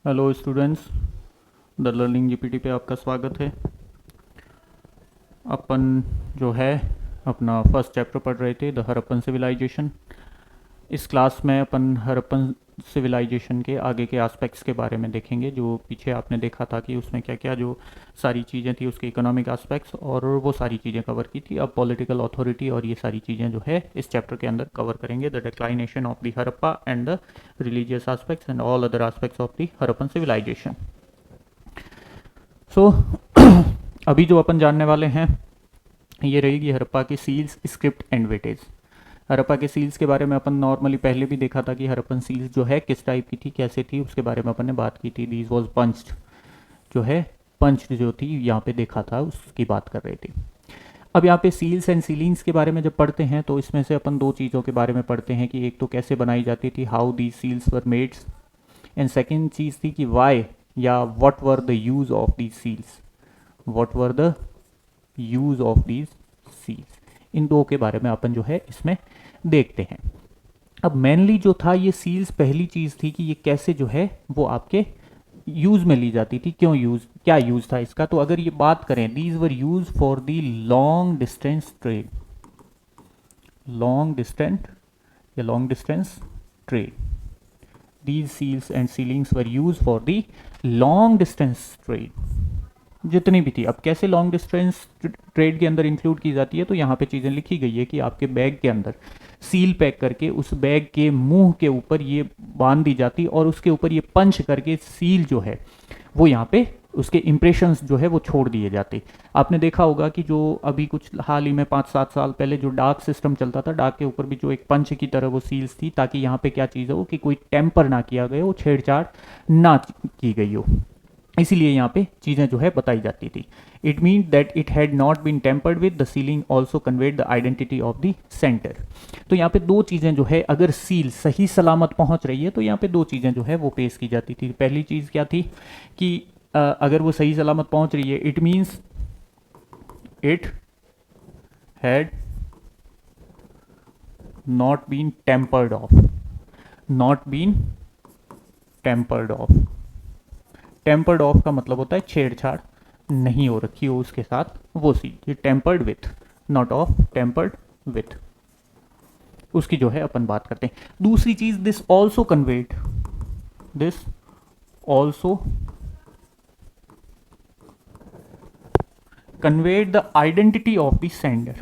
Hello students, the learning GPT पे आपका स्वागत है। अपन जो है अपना फर्स्ट चैप्टर पढ़ रहे थे, द हड़प्पन सिविलाइजेशन। इस क्लास में अपन हड़प्पन सिविलाइजेशन के आगे के एस्पेक्ट्स के बारे में देखेंगे। जो पीछे आपने देखा था कि उसमें क्या क्या जो सारी चीज़ें थी, उसके इकोनॉमिक एस्पेक्ट्स और वो सारी चीज़ें कवर की थी। अब पॉलिटिकल अथॉरिटी और ये सारी चीज़ें जो है इस चैप्टर के अंदर कवर करेंगे। The declination of the Harappa and the religious aspects and all other aspects of the Harappan civilisation. So अभी जो अपन जानने वाले हैं ये रहेगी हड़प्पा की seals, script and weightage. Harappa के सील्स के बारे में अपन नॉर्मली पहले भी देखा था कि हड़प्पन सील्स जो है किस टाइप की थी, कैसे थी, उसके बारे में अपन ने बात की थी। दीज वॉज पंच्ड, जो है पंच्ड जो थी यहाँ पे देखा था, उसकी बात कर रहे थे। अब यहाँ पे सील्स एंड सीलिंग्स के बारे में जब पढ़ते हैं तो इसमें से अपन दो चीज़ों के बारे में पढ़ते हैं कि एक तो कैसे बनाई जाती थी, how the seals were made, and second चीज़ थी कि वाई या what were the use of these seals, what were the use of these seals. इन दो के बारे में अपन जो है इसमें देखते हैं। अब मेनली जो था ये सील्स, पहली चीज़ थी कि ये कैसे जो है वो आपके यूज़ में ली जाती थी, क्यों यूज़, क्या यूज़ था इसका। तो अगर ये बात करें, these were use for the long distance trade, long distance या long distance trade. These seals and sealings were used for the long distance trade। जितनी भी थी, अब कैसे लॉन्ग डिस्टेंस ट्रेड के अंदर इंक्लूड की जाती है, तो यहाँ पे चीज़ें लिखी गई है कि आपके बैग के अंदर सील पैक करके उस बैग के मुंह के ऊपर ये बांध दी जाती और उसके ऊपर ये पंच करके सील जो है वो यहाँ पे उसके इम्प्रेशंस जो है वो छोड़ दिए जाते। आपने देखा होगा कि जो अभी कुछ हाल ही में 5-7 साल पहले जो डाक सिस्टम चलता था, डाक के ऊपर भी जो एक पंच की तरह वो सील्स थी, ताकि यहाँ पे क्या चीज़ हो कि कोई टेम्पर ना किया गया हो, छेड़छाड़ ना की गई हो, इसीलिए यहाँ पे चीज़ें जो है बताई जाती थी। It mean that it had not been tampered with the sealing also conveyed the identity of the centre. तो यहाँ पे दो चीज़ें जो है, अगर सील सही सलामत पहुँच रही है तो यहाँ पे दो चीज़ें जो है वो पेश की जाती थी। पहली चीज़ क्या थी कि अगर वो सही सलामत पहुँच रही है, it means it had not been tampered off, not been tampered off. Tampered off का मतलब होता है छेड़छाड़ नहीं हो रखी हो उसके साथ वो seal. Tempered with, not of, tempered with, उसकी जो है अपन बात करते हैं। दूसरी चीज, this also conveyed, this also conveyed the identity of the sender,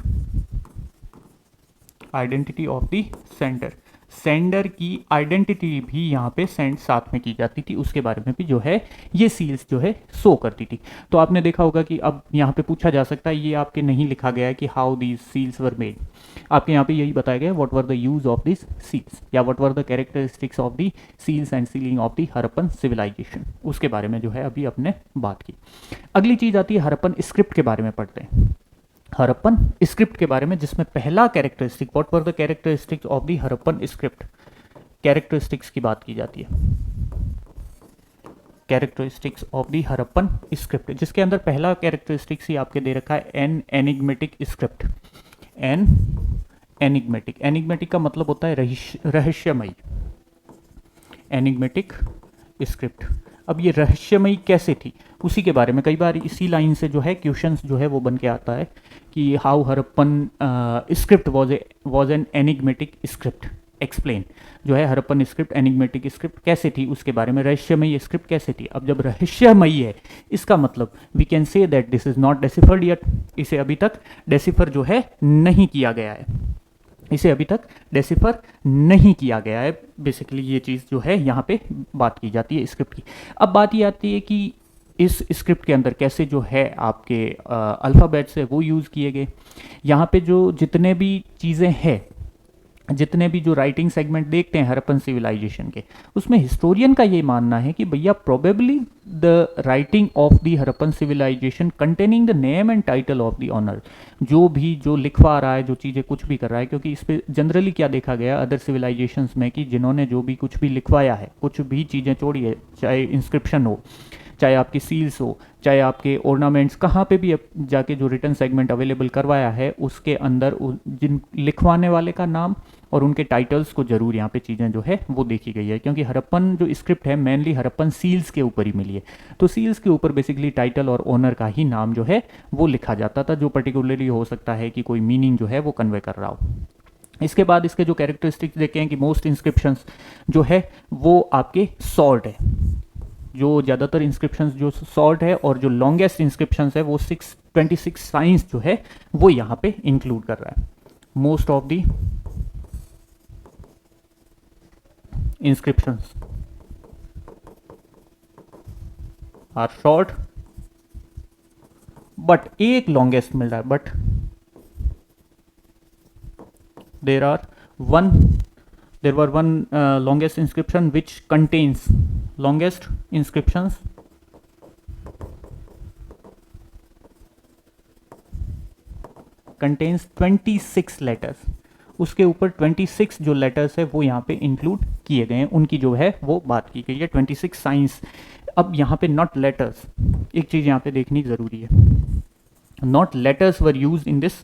identity of the sender. Sender की आइडेंटिटी भी यहाँ पे सेंड साथ में की जाती थी, उसके बारे में भी जो है ये सील्स जो है शो करती थी। तो आपने देखा होगा कि अब यहाँ पे पूछा जा सकता है, ये आपके नहीं लिखा गया है कि how these seals were made, आपके यहाँ पे यही बताया गया what were the use of this seals या what were the characteristics of the seals and sealing of the Harappan civilisation, उसके बारे में जो है अभी अपने बात की। अगली चीज आती है हड़प्पन स्क्रिप्ट के बारे में पढ़ते हैं। हड़प्पन स्क्रिप्ट के बारे में, जिसमें पहला characteristic, what were the characteristics of the Harappan script, characteristics की बात की जाती है। Characteristics of the Harappan script, जिसके अंदर पहला कैरेक्टरिस्टिक्स ही आपके दे रखा है, an enigmatic script. An enigmatic, enigmatic का मतलब होता है रहस्यमयी, एनिग्मेटिक स्क्रिप्ट। अब ये रहस्यमयी कैसे थी, उसी के बारे में कई बार इसी लाइन से जो है क्वेश्चंस जो है वो बन के आता है कि how Harappan script was an enigmatic script, explain. जो है हड़प्पन स्क्रिप्ट, एनिग्मेटिक स्क्रिप्ट कैसे थी उसके बारे में, रहस्यमयी स्क्रिप्ट कैसे थी। अब जब रहस्यमयी है, इसका मतलब we can say that this is not deciphered yet, इसे अभी तक डेसिफर जो है नहीं किया गया है, इसे अभी तक डेसिफर नहीं किया गया है। बेसिकली ये चीज़ जो है यहाँ पे बात की जाती है स्क्रिप्ट की। अब बात ये आती है कि इस स्क्रिप्ट के अंदर कैसे जो है आपके अल्फ़ाबेट्स है वो यूज़ किए गए। यहाँ पे जो जितने भी चीज़ें हैं, जितने भी जो राइटिंग सेगमेंट देखते हैं हड़प्पन सिविलाइजेशन के, उसमें हिस्टोरियन का ये मानना है कि भैया probably the writing of the Harappan civilisation containing the name and title of the owner, जो भी जो लिखवा रहा है, जो चीज़ें कुछ भी कर रहा है, क्योंकि इस पर जनरली क्या देखा गया अदर सिविलाइजेशंस में कि जिन्होंने जो भी कुछ भी लिखवाया है, कुछ भी चीज़ें छोड़ी है, चाहे इंस्क्रिप्शन हो, चाहे आपकी सील्स हो, चाहे आपके ऑर्नामेंट्स, कहाँ पे भी जाके जो रिटर्न सेगमेंट अवेलेबल करवाया है उसके अंदर जिन लिखवाने वाले का नाम और उनके टाइटल्स को जरूर यहाँ पे चीज़ें जो है वो देखी गई है, क्योंकि हड़प्पन जो स्क्रिप्ट है मेनली हड़प्पन सील्स के ऊपर ही मिली है। तो सील्स के ऊपर बेसिकली टाइटल और ओनर का ही नाम जो है वो लिखा जाता था, जो पर्टिकुलरली हो सकता है कि कोई मीनिंग जो है वो कन्वे कर रहा हो। इसके बाद इसके जो कैरेक्टरिस्टिक्स देखें हैं कि मोस्ट इंस्क्रिप्शंस जो है वो आपके सॉर्ट है, जो ज़्यादातर इंस्क्रिप्शंस जो सॉर्ट है, और जो लॉन्गेस्ट इंस्क्रिप्शंस है वो 626 साइंस जो है वो यहाँ पे इंक्लूड कर रहा है। Most of the inscriptions are short, but एक लॉन्गेस्ट मिल रहा है, but there were one longest inscription which contains longest inscriptions contains 26 letters। उसके ऊपर 26 जो लेटर्स है वो यहाँ पे इंक्लूड किए गए हैं, उनकी जो है वो बात की गई है। 26 साइंस। अब यहाँ पे नॉट लेटर्स, एक चीज़ यहाँ पे देखनी ज़रूरी है, not letters were use in this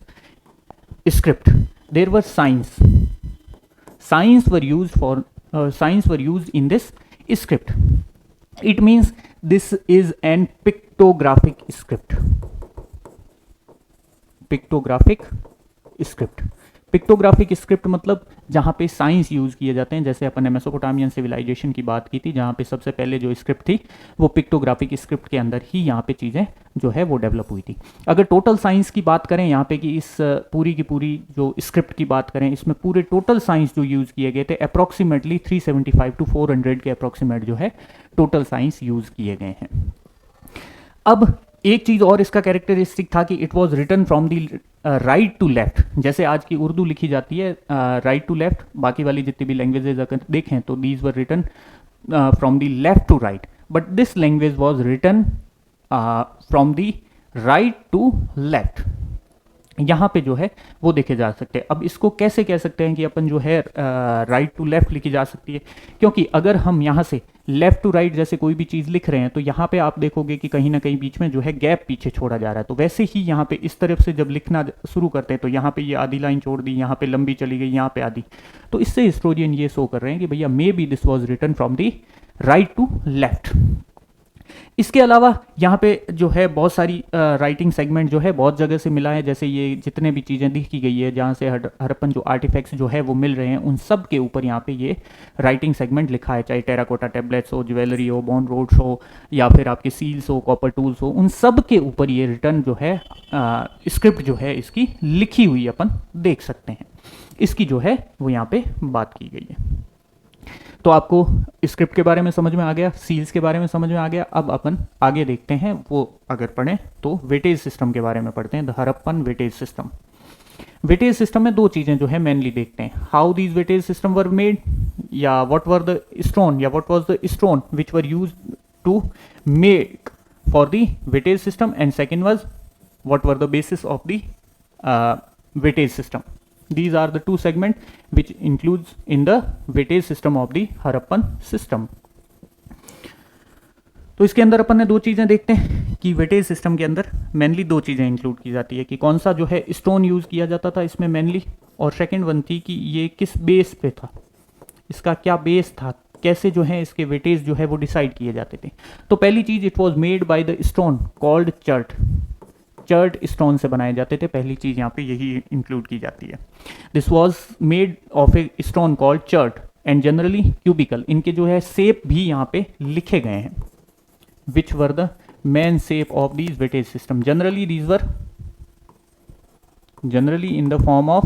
script, there were signs were used in this script. It means this is an pictographic script. Pictographic script मतलब जहाँ पे साइंस यूज़ किए जाते हैं, जैसे अपन ने मेसोपोटामियन सिविलाइजेशन की बात की थी, जहाँ पे सबसे पहले जो स्क्रिप्ट थी वो पिक्टोग्राफिक स्क्रिप्ट के अंदर ही यहाँ पे चीज़ें जो है वो डेवलप हुई थी। अगर टोटल साइंस की बात करें यहाँ पे कि इस पूरी की पूरी जो स्क्रिप्ट की बात करें, इसमें पूरे टोटल साइंस जो यूज़ किए गए थे अप्रॉक्सीमेटली 375 to 400 के अप्रॉक्सीमेट जो है टोटल साइंस यूज़ किए गए हैं। अब एक चीज़ और इसका कैरेक्टरिस्टिक था कि it was written from the right to left, जैसे आज की उर्दू लिखी जाती है राइट टू लेफ्ट, बाकी वाली जितनी भी लैंग्वेजेज अगर देखें तो these were written from the left to right, but this language was written from the right to left. यहाँ पे जो है वो देखे जा सकते हैं। अब इसको कैसे कह सकते हैं कि अपन जो है राइट टू लेफ्ट लिखी जा सकती है, क्योंकि अगर हम यहाँ से लेफ्ट टू राइट जैसे कोई भी चीज़ लिख रहे हैं तो यहाँ पे आप देखोगे कि कहीं ना कहीं बीच में जो है गैप पीछे छोड़ा जा रहा है। तो वैसे ही यहाँ पे इस तरफ से जब लिखना शुरू करते हैं तो यहाँ पे ये आधी लाइन छोड़ दी, यहाँ पे लंबी चली गई, यहाँ पे आधी, तो इससे हिस्टोरियन ये शो कर रहे हैं कि भैया maybe this was written from the right to left. इसके अलावा यहाँ पे जो है बहुत सारी राइटिंग सेगमेंट जो है बहुत जगह से मिला है, जैसे ये जितने भी चीज़ें लिखी गई है जहाँ से हड़प्पन जो आर्टिफैक्ट्स जो है वो मिल रहे हैं उन सब के ऊपर यहाँ पे ये राइटिंग सेगमेंट लिखा है, चाहे टेराकोटा टेबलेट्स हो, ज्वेलरी हो, बोन रोड्स हो, या फिर आपके सील्स हो, कॉपर टूल्स हो, उन सब के ऊपर ये रिटर्न जो है स्क्रिप्ट जो है इसकी लिखी हुई अपन देख सकते हैं। इसकी जो है वो यहाँ पे बात की गई है। तो आपको स्क्रिप्ट के बारे में समझ में आ गया, सील्स के बारे में समझ में आ गया। अब अपन आगे देखते हैं, वो अगर पढ़ें तो वेटेज सिस्टम के बारे में पढ़ते हैं, the Harappan weightage system. Weightage system में दो चीज़ें जो है मेनली देखते हैं, how these weightage system were made, या व्हाट वर द स्टोन या what was the stone which were use to make for the weightage system, and second was what were the basis of the weightage system. These are the two segments which includes in the weightage system of the Harappan system। तो इसके अंदर अपन ने दो चीज़ें देखते हैं कि weightage system के अंदर मेनली दो चीज़ें इंक्लूड की जाती है कि कौन सा जो है स्टोन यूज़ किया जाता था इसमें मेनली, और सेकंड वन थी कि ये किस बेस पे था, इसका क्या बेस था, कैसे जो है इसके वेटेज जो है वो डिसाइड किए जाते थे। तो पहली चीज़, it was made by the stone called chert. Chert stone से बनाए जाते थे, पहली चीज यहाँ पे यही इंक्लूड की जाती है। This was made of a stone called chert and generally cubical. इनके जो है शेप भी यहाँ पे लिखे गए हैं, which were the main shape of these weightage system. Generally these were generally in the form of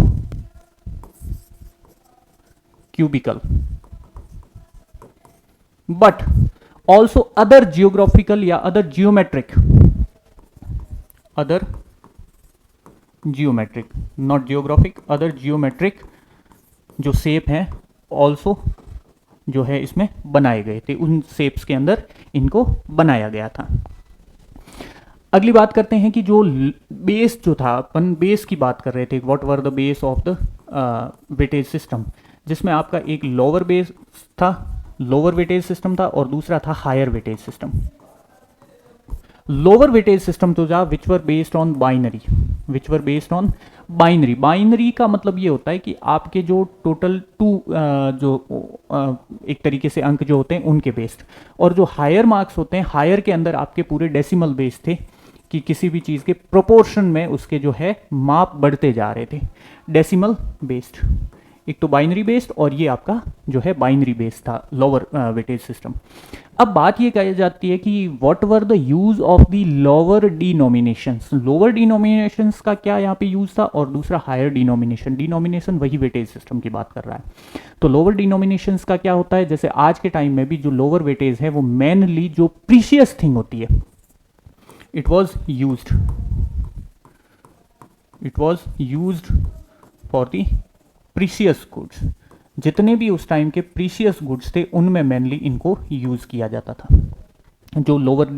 cubical, but also other geographical या other geometric, other geometric, not geographic, other geometric जो shape हैं also जो है इसमें बनाए गए थे, उन शेप्स के अंदर इनको बनाया गया था। अगली बात करते हैं कि जो बेस जो था, अपन बेस की बात कर रहे थे, what were the base of the weightage system, जिसमें आपका एक लोअर बेस था, लोअर वेटेज सिस्टम था, और दूसरा था higher weightage system. Lower weightage system तो जा which were based on binary, which were based on binary. Binary का मतलब ये होता है कि आपके जो टोटल एक तरीके से अंक जो होते हैं उनके बेस्ड, और जो हायर मार्क्स होते हैं, हायर के अंदर आपके पूरे डेसिमल बेस्ड थे कि किसी भी चीज़ के प्रोपोर्शन में उसके जो है माप बढ़ते जा रहे थे, डेसिमल बेस्ड। एक तो बाइनरी बेस्ड और ये आपका जो है बाइनरी बेस्ड था लोअर वेटेज सिस्टम। अब बात ये कही जाती है कि what were the use of the lower denominations. Lower denominations का क्या यहाँ पे यूज था, और दूसरा हायर डिनोमिनेशन। डिनोमिनेशन वही वेटेज सिस्टम की बात कर रहा है। तो लोअर डिनोमिनेशंस का क्या होता है, जैसे आज के टाइम में भी जो लोअर वेटेज है वो मेनली जो प्रीशियस थिंग होती है, it was used for the precious goods. जितने भी उस टाइम के प्रीशियस गुड्स थे उनमें मेनली इनको यूज किया जाता था। जो लोअर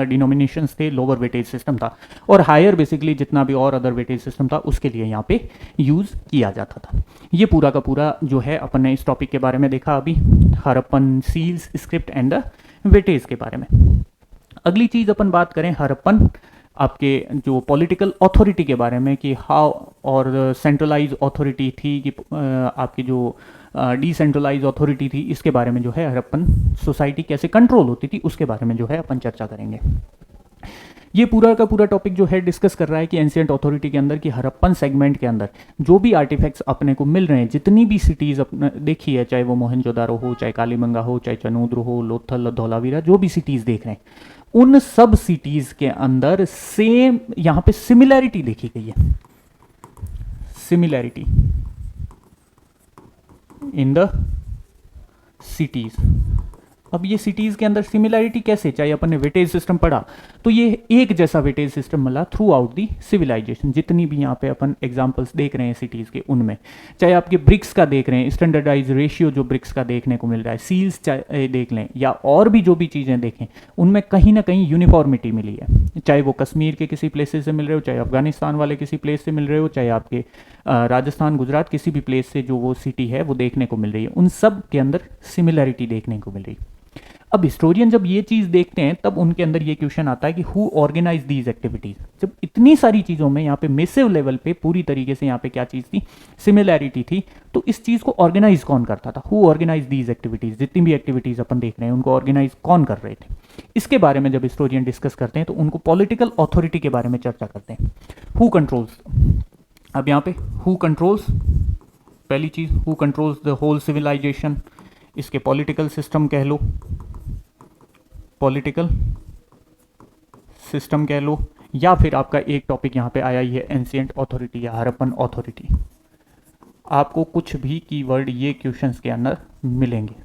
डिनोमिनेशंस थे, लोअर वेटेज सिस्टम था, और हायर बेसिकली जितना भी और अदर वेटेज सिस्टम था उसके लिए यहाँ पे यूज किया जाता था। ये पूरा का पूरा जो है अपन ने इस टॉपिक के बारे में देखा अभी, Harappan seals script and the weightage के बारे में। अगली चीज अपन बात करें हड़प्पन आपके जो पॉलिटिकल अथॉरिटी के बारे में, कि हाउ और सेंट्रलाइज अथॉरिटी थी कि आपकी जो डिसेंट्रलाइज अथॉरिटी थी, इसके बारे में जो है हड़प्पन सोसाइटी कैसे कंट्रोल होती थी उसके बारे में जो है अपन चर्चा करेंगे। ये पूरा का पूरा टॉपिक जो है डिस्कस कर रहा है कि एंशिएंट अथॉरिटी के अंदर की हड़प्पन सेगमेंट के अंदर जो भी आर्टिफैक्ट्स अपने को मिल रहे हैं, जितनी भी सिटीज़ अपने देखी है, चाहे वो मोहनजोदारो हो, चाहे कालीबंगा हो, चाहे चनूद्र हो, लोथल, धौलावीरा, जो भी सिटीज़ देख रहे हैं, उन सब सिटीज़ के अंदर सेम यहाँ पे सिमिलैरिटी देखी गई है। Similarity in the cities. अब ये सिटीज़ के अंदर सिमिलैरिटी कैसे, चाहे अपन ने वेटेज सिस्टम पढ़ा तो ये एक जैसा वेटेज सिस्टम मिला थ्रू आउट दी सिविलाइजेशन। जितनी भी यहाँ पे अपन एग्जांपल्स देख रहे हैं सिटीज़ के, उनमें चाहे आपके ब्रिक्स का देख रहे हैं, स्टैंडर्डाइज रेशियो जो ब्रिक्स का देखने को मिल रहा है, सील्स चाहे देख लें या और भी जो भी चीज़ें देखें, उनमें कहीं ना कहीं यूनिफॉर्मिटी मिली है। चाहे वो कश्मीर के किसी प्लेसेस से मिल रहे हो, चाहे अफगानिस्तान वाले किसी प्लेस से मिल रहे हो, चाहे आपके राजस्थान, गुजरात, किसी भी प्लेस से जो वो सिटी है वो देखने को मिल रही है, उन सब के अंदर सिमिलैरिटी देखने को मिल रही है। अब हिस्टोरियन जब ये चीज़ देखते हैं तब उनके अंदर ये क्वेश्चन आता है कि हु ऑर्गेनाइज दीज एक्टिविटीज। जब इतनी सारी चीज़ों में यहाँ पे मेसिव लेवल पे पूरी तरीके से यहाँ पे क्या चीज़ थी, सिमिलैरिटी थी, तो इस चीज़ को ऑर्गेनाइज कौन करता था, हु ऑर्गेनाइज दीज एक्टिविटीज। जितनी भी एक्टिविटीज अपन देख रहे हैं उनको ऑर्गेनाइज कौन कर रहे थे, इसके बारे में जब हिस्टोरियन डिस्कस करते हैं तो उनको पॉलिटिकल अथॉरिटी के बारे में चर्चा करते हैं। हु कंट्रोल्स, अब यहाँ पे हु कंट्रोल्स, पहली चीज़ who controls the whole civilisation, इसके पॉलिटिकल सिस्टम कह लो, पॉलिटिकल सिस्टम कह लो, या फिर आपका एक टॉपिक यहाँ पे आया ही है एंशिएंट अथॉरिटी या हड़प्पन अथॉरिटी। आपको कुछ भी कीवर्ड ये क्वेश्चंस के अंदर मिलेंगे,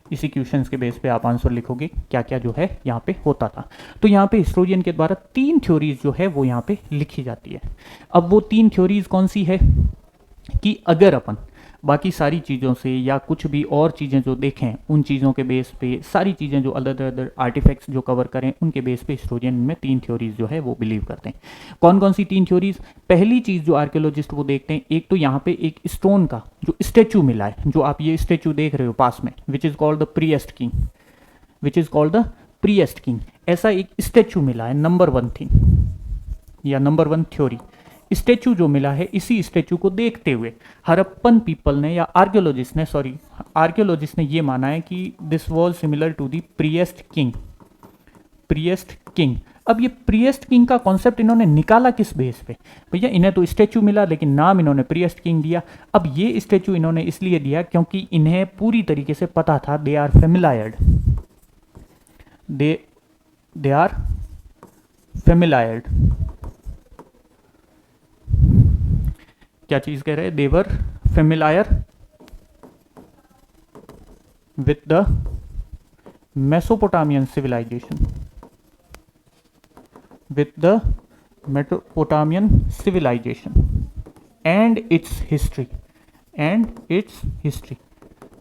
इसी क्वेश्चंस के बेस पे आप आंसर लिखोगे क्या क्या जो है यहाँ पे होता था। तो यहाँ पे हिस्टोरियन के द्वारा 3 थ्योरीज जो है वो यहाँ पे लिखी जाती है। अब वो 3 थ्योरीज कौन सी है कि अगर अपन बाकी सारी चीज़ों से या कुछ भी और चीज़ें जो देखें उन चीज़ों के बेस पे, सारी चीज़ें जो अदर आर्टिफैक्ट्स जो कवर करें उनके बेस पे हिस्टोरियन में 3 थ्योरीज जो है वो बिलीव करते हैं। कौन कौन सी 3 थ्योरीज? पहली चीज़ जो आर्कियोलॉजिस्ट वो देखते हैं, एक तो यहाँ पे एक स्टोन का जो स्टेचू मिला है, जो आप ये स्टेचू देख रहे हो पास में, which is called the priest king, which is called the priest king. ऐसा एक स्टेचू मिला है, नंबर 1 थिंग या नंबर 1 थ्योरी। स्टेचू जो मिला है, इसी स्टेचू को देखते हुए हड़प्पन पीपल ने या आर्कियोलॉजिस्ट ने ये माना है कि this was similar to the priest king, priest king. अब ये प्रीएस्ट किंग का कॉन्सेप्ट इन्होंने निकाला किस बेस पे? भैया इन्हें तो स्टेचू मिला लेकिन नाम इन्होंने प्रीएस्ट किंग दिया। अब ये स्टेचू इन्होंने इसलिए दिया क्योंकि इन्हें पूरी तरीके से पता था, दे आर फेमिलायर्ड, दे आर फेमिलायर्ड। क्या चीज कह रहे हैं? They were familiar with the Mesopotamian civilisation, with the Mesopotamian civilisation and its history,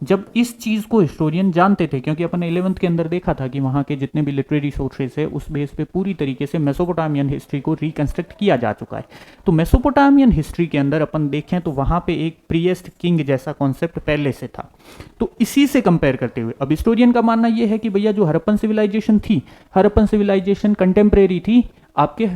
जब इस चीज़ को हिस्टोरियन जानते थे, क्योंकि अपन 11th के अंदर देखा था कि वहाँ के जितने भी लिटरेरी सोर्सेस है उस बेस पे पूरी तरीके से मेसोपोटामियन हिस्ट्री को रिकंस्ट्रक्ट किया जा चुका है। तो मेसोपोटामियन हिस्ट्री के अंदर अपन देखें तो वहाँ पे एक प्रिएस्ट किंग जैसा कॉन्सेप्ट पहले से था। तो इसी से कंपेयर करते हुए अब हिस्टोरियन का मानना यह है कि भैया जो हड़प्पन सिविलाइजेशन थी, हड़प्पन सिविलाइजेशन कंटेम्प्रेरी थी आपके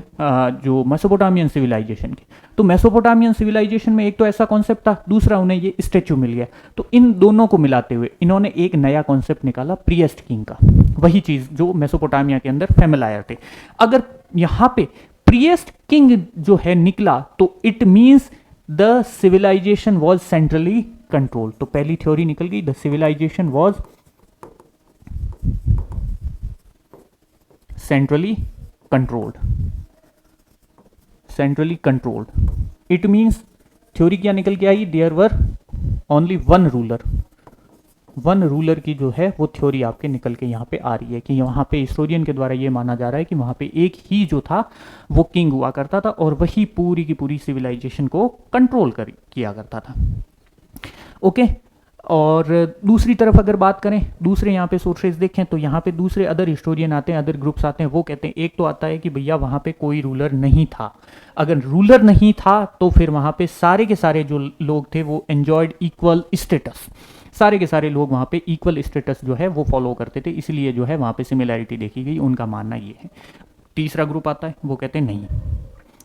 जो मेसोपोटामियन सिविलाइजेशन की। तो मेसोपोटामियन सिविलाइजेशन में एक तो ऐसा कॉन्सेप्ट था, दूसरा उन्हें ये स्टैचू मिल गया। तो इन दोनों को मिलाते हुए इन्होंने एक नया कॉन्सेप्ट निकाला प्रिएस्ट किंग का, वही चीज जो मेसोपोटामिया के अंदर फेमिलायर थे। अगर यहां पे प्रिएस्ट किंग जो है निकला तो it means the civilisation was centrally controlled. तो पहली थ्योरी निकल गई, the civilisation was centrally controlled. Centrally controlled it means theory क्या निकल के आई, there were only one ruler. One ruler की जो है वो थ्योरी आपके निकल के यहाँ पे आ रही है कि वहाँ पे हिस्टोरियन के द्वारा ये माना जा रहा है कि वहाँ पे एक ही जो था वो किंग हुआ करता था और वही पूरी की पूरी सिविलाइजेशन को कंट्रोल किया करता था। ओके, और दूसरी तरफ अगर बात करें, दूसरे यहाँ पे सोर्सेज देखें तो यहाँ पे दूसरे अदर हिस्टोरियन आते हैं, अदर ग्रुप्स आते हैं, वो कहते हैं एक तो आता है कि भैया वहाँ पे कोई रूलर नहीं था। अगर रूलर नहीं था तो फिर वहाँ पे सारे के सारे जो लोग थे वो एंजॉयड इक्वल स्टेटस, सारे के सारे लोग वहाँ पे इक्वल स्टेटस जो है वो फॉलो करते थे, इसलिए जो है वहाँ पे सिमिलैरिटी देखी गई, उनका मानना ये है। तीसरा ग्रुप आता है, वो कहते हैं नहीं,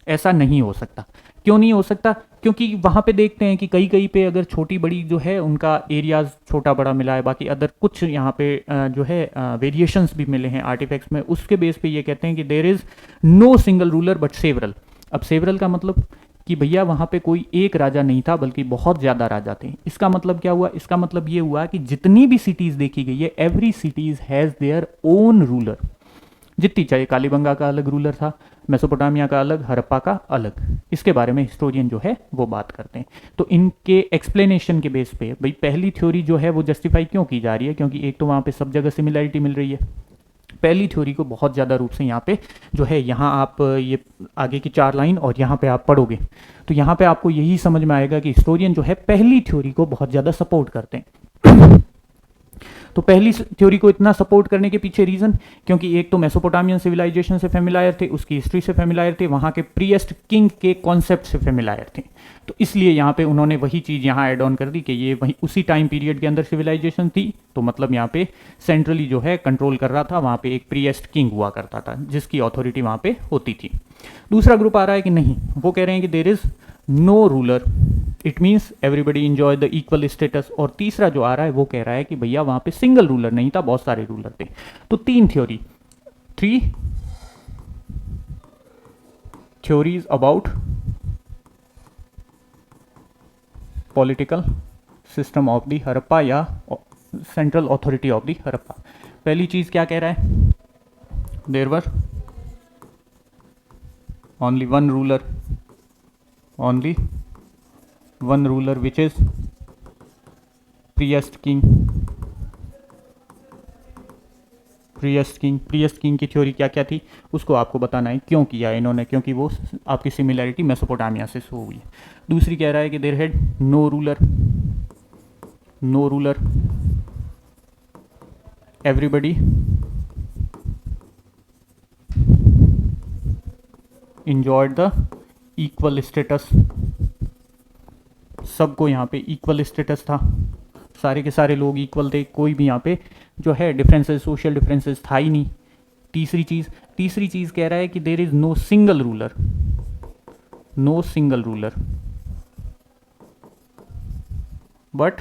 ऐसा नहीं हो सकता। क्यों नहीं हो सकता? क्योंकि वहाँ पे देखते हैं कि कई कई पे अगर छोटी बड़ी जो है उनका एरियाज छोटा बड़ा मिला है, बाकी अदर कुछ यहाँ पे जो है वेरिएशंस भी मिले हैं आर्टिफैक्ट्स में, उसके बेस पे ये कहते हैं कि there is no single ruler but several. अब सेवरल का मतलब कि भैया वहाँ पे कोई एक राजा नहीं था बल्कि बहुत ज़्यादा राजा थे। इसका मतलब क्या हुआ? इसका मतलब ये हुआ कि जितनी भी सिटीज़ देखी गई है, every cities has their own ruler. जितनी, चाहे कालीबंगा का अलग रूलर था, मेसोपोटामिया का अलग, हड़प्पा का अलग, इसके बारे में हिस्टोरियन जो है वो बात करते हैं। तो इनके एक्सप्लेनेशन के बेस पे भाई पहली थ्योरी जो है वो जस्टिफाई क्यों की जा रही है? क्योंकि एक तो वहाँ पे सब जगह सिमिलैरिटी मिल रही है। पहली थ्योरी को बहुत ज़्यादा रूप से यहाँ पे जो है, यहाँ आप ये आगे की 4 लाइन और यहाँ पे आप पढ़ोगे तो यहाँ पे आपको यही समझ में आएगा कि हिस्टोरियन जो है पहली थ्योरी को बहुत ज़्यादा सपोर्ट करते हैं। तो पहली थ्योरी को इतना सपोर्ट करने के पीछे रीजन, क्योंकि एक तो मेसोपोटामियन सिविलाइजेशन से फेमिलायर थे, उसकी हिस्ट्री से फेमिलायर थे, वहाँ के प्रिएस्ट किंग के कॉन्सेप्ट से फेमिलायर थे। तो इसलिए यहाँ पे उन्होंने वही चीज़ यहाँ ऐड ऑन कर दी कि ये वही उसी टाइम पीरियड के अंदर सिविलाइजेशन थी, तो मतलब यहाँ पे सेंट्रली जो है कंट्रोल कर रहा था, वहाँ पे एक प्रिएस्ट किंग हुआ करता था जिसकी अथॉरिटी वहाँ पे होती थी। दूसरा ग्रुप आ रहा है कि नहीं, वो कह रहे हैं कि there is no ruler, it means everybody enjoy the equal status. और तीसरा जो आ रहा है वो कह रहा है कि भैया वहां पे सिंगल रूलर नहीं था, बहुत सारे रूलर थे। तो 3 theory, 3 theories about political system of the Harappa या central authority of the Harappa. पहली चीज क्या कह रहा है? There were only one ruler, only one ruler which is priest king। priest king की थ्योरी क्या क्या थी उसको आपको बताना है, क्यों किया है इन्होंने, क्योंकि वो आपकी सिमिलैरिटी मेसोपोटामिया से शो हुई है। दूसरी कह रहा है कि there had no ruler everybody enjoyed the equal status, सबको यहाँ पे इक्वल स्टेटस था, सारे के सारे लोग इक्वल थे, कोई भी यहाँ पे जो है डिफरेंसेस, सोशल डिफरेंसेस था ही नहीं। तीसरी चीज़ कह रहा है कि there is no single ruler but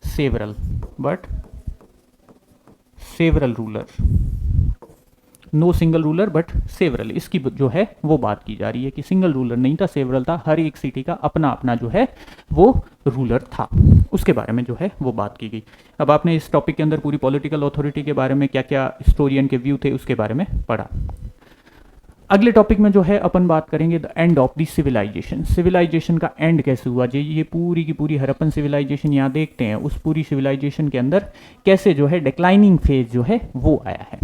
several ruler, no single ruler but several, इसकी जो है वो बात की जा रही है कि सिंगल रूलर नहीं था, सेवरल था, हर एक सिटी का अपना अपना जो है वो रूलर था, उसके बारे में जो है वो बात की गई। अब आपने इस टॉपिक के अंदर पूरी पॉलिटिकल अथॉरिटी के बारे में क्या क्या हिस्टोरियन के व्यू थे उसके बारे में पढ़ा। अगले टॉपिक में जो है अपन बात करेंगे the end of the civilisation का एंड कैसे हुआ जी। ये पूरी की पूरी हड़प्पन सिविलाइजेशन यहाँ देखते हैं, उस पूरी सिविलाइजेशन के अंदर कैसे जो है डिक्लाइनिंग फेज जो है वो आया है।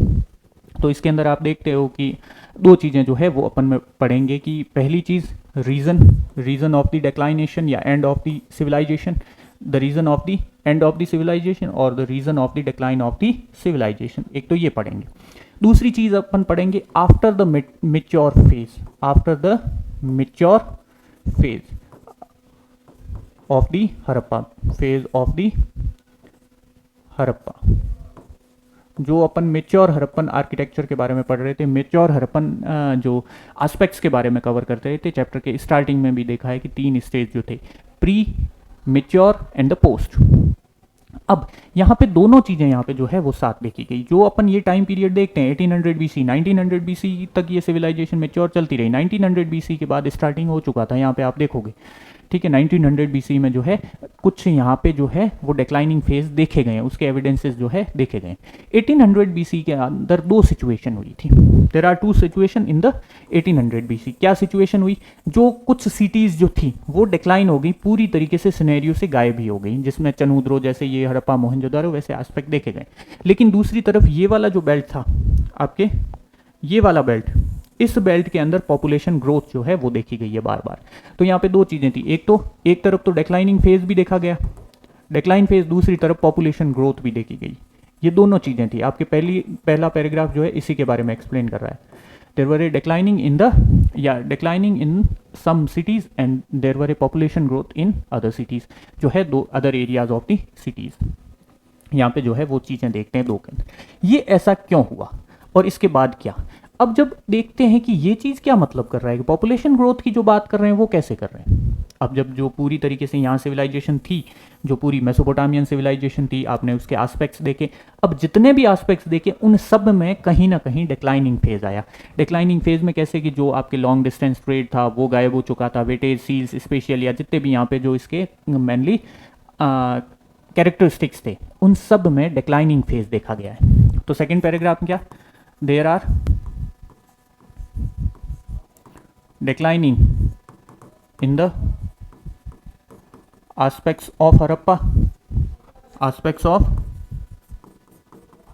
तो इसके अंदर आप देखते हो कि 2 चीज़ें जो है वो अपन में पढ़ेंगे कि पहली चीज़ रीज़न ऑफ द डिक्लाइनेशन या end of the civilisation, the reason of the end of the civilisation और the reason of the decline of the civilisation, एक तो ये पढ़ेंगे। दूसरी चीज अपन पढ़ेंगे after the mature phase, after the mature phase of the Harappa, phase of the Harappa. जो अपन मेच्योर हड़प्पन आर्किटेक्चर के बारे में पढ़ रहे थे, मेच्योर हड़प्पन जो एस्पेक्ट्स के बारे में कवर करते रहे थे, चैप्टर के स्टार्टिंग में भी देखा है कि 3 स्टेज जो थे, pre, mature and the post. अब यहाँ पे दोनों चीज़ें यहाँ पे जो है वो साथ देखी गई। जो अपन ये टाइम पीरियड देखते हैं 1800 BC 1900 BC तक ये सिविलाइजेशन मेच्योर चलती रही। 1900 BC के बाद स्टार्टिंग हो चुका था, यहाँ पे आप देखोगे, ठीक है। 1900 BC में जो है कुछ यहाँ पे जो है वो डिक्लाइनिंग फेज देखे गए हैं, उसके एविडेंसेस जो है देखे गए। 1800 BC के अंदर 2 सिचुएशन हुई थी। There are 2 situation in the 1800 BC। क्या सिचुएशन हुई? जो कुछ सिटीज जो थी वो डिक्लाइन हो गई, पूरी तरीके से सिनेरियो से गायब ही हो गई, जिसमें चनूद्रो जैसे ये हड़प्पा मोहनजोदारो वैसे एस्पेक्ट देखे गए। लेकिन दूसरी तरफ ये वाला जो बेल्ट था आपके, ये वाला बेल्ट, इस बेल्ट के अंदर पॉपुलेशन ग्रोथ जो है वो देखी गई है बार बार। तो यहाँ पे 2 चीजें थी, एक तरफ तो डिक्लाइनिंग फेज भी देखा गया, डिक्लाइन फेज, दूसरी तरफ पॉपुलेशन ग्रोथ भी देखी गई। ये दोनों चीजें थी। आपके पहला पैराग्राफ जो है इसी के बारे में एक्सप्लेन कर रहा है। There were a declining in the declining in some cities and there were a population growth in other cities, जो है 2 other areas of the cities. यहाँ पे जो है वो चीजें देखते हैं 2 के अंदर। ये ऐसा क्यों हुआ और इसके बाद क्या? अब जब देखते हैं कि ये चीज़ क्या मतलब कर रहा है कि पॉपुलेशन ग्रोथ की जो बात कर रहे हैं वो कैसे कर रहे हैं। अब जब जो पूरी तरीके से यहाँ सिविलाइजेशन थी, जो पूरी मेसोपोटामियन सिविलाइजेशन थी, आपने उसके एस्पेक्ट्स देखे। अब जितने भी एस्पेक्ट्स देखे उन सब में कहीं ना कहीं डिक्लाइनिंग फेज आया। डिक्लाइनिंग फेज में कैसे कि जो आपके लॉन्ग डिस्टेंस ट्रेड था वो गायब हो चुका था, वेटेज, सील्स, स्पेशल या जितने भी यहाँ पे जो इसके मेनली कैरेक्टरिस्टिक्स थे उन सब में डिक्लाइनिंग फेज देखा गया है। तो सेकेंड पैराग्राफ में क्या, there are declining in the aspects of Harappa, aspects of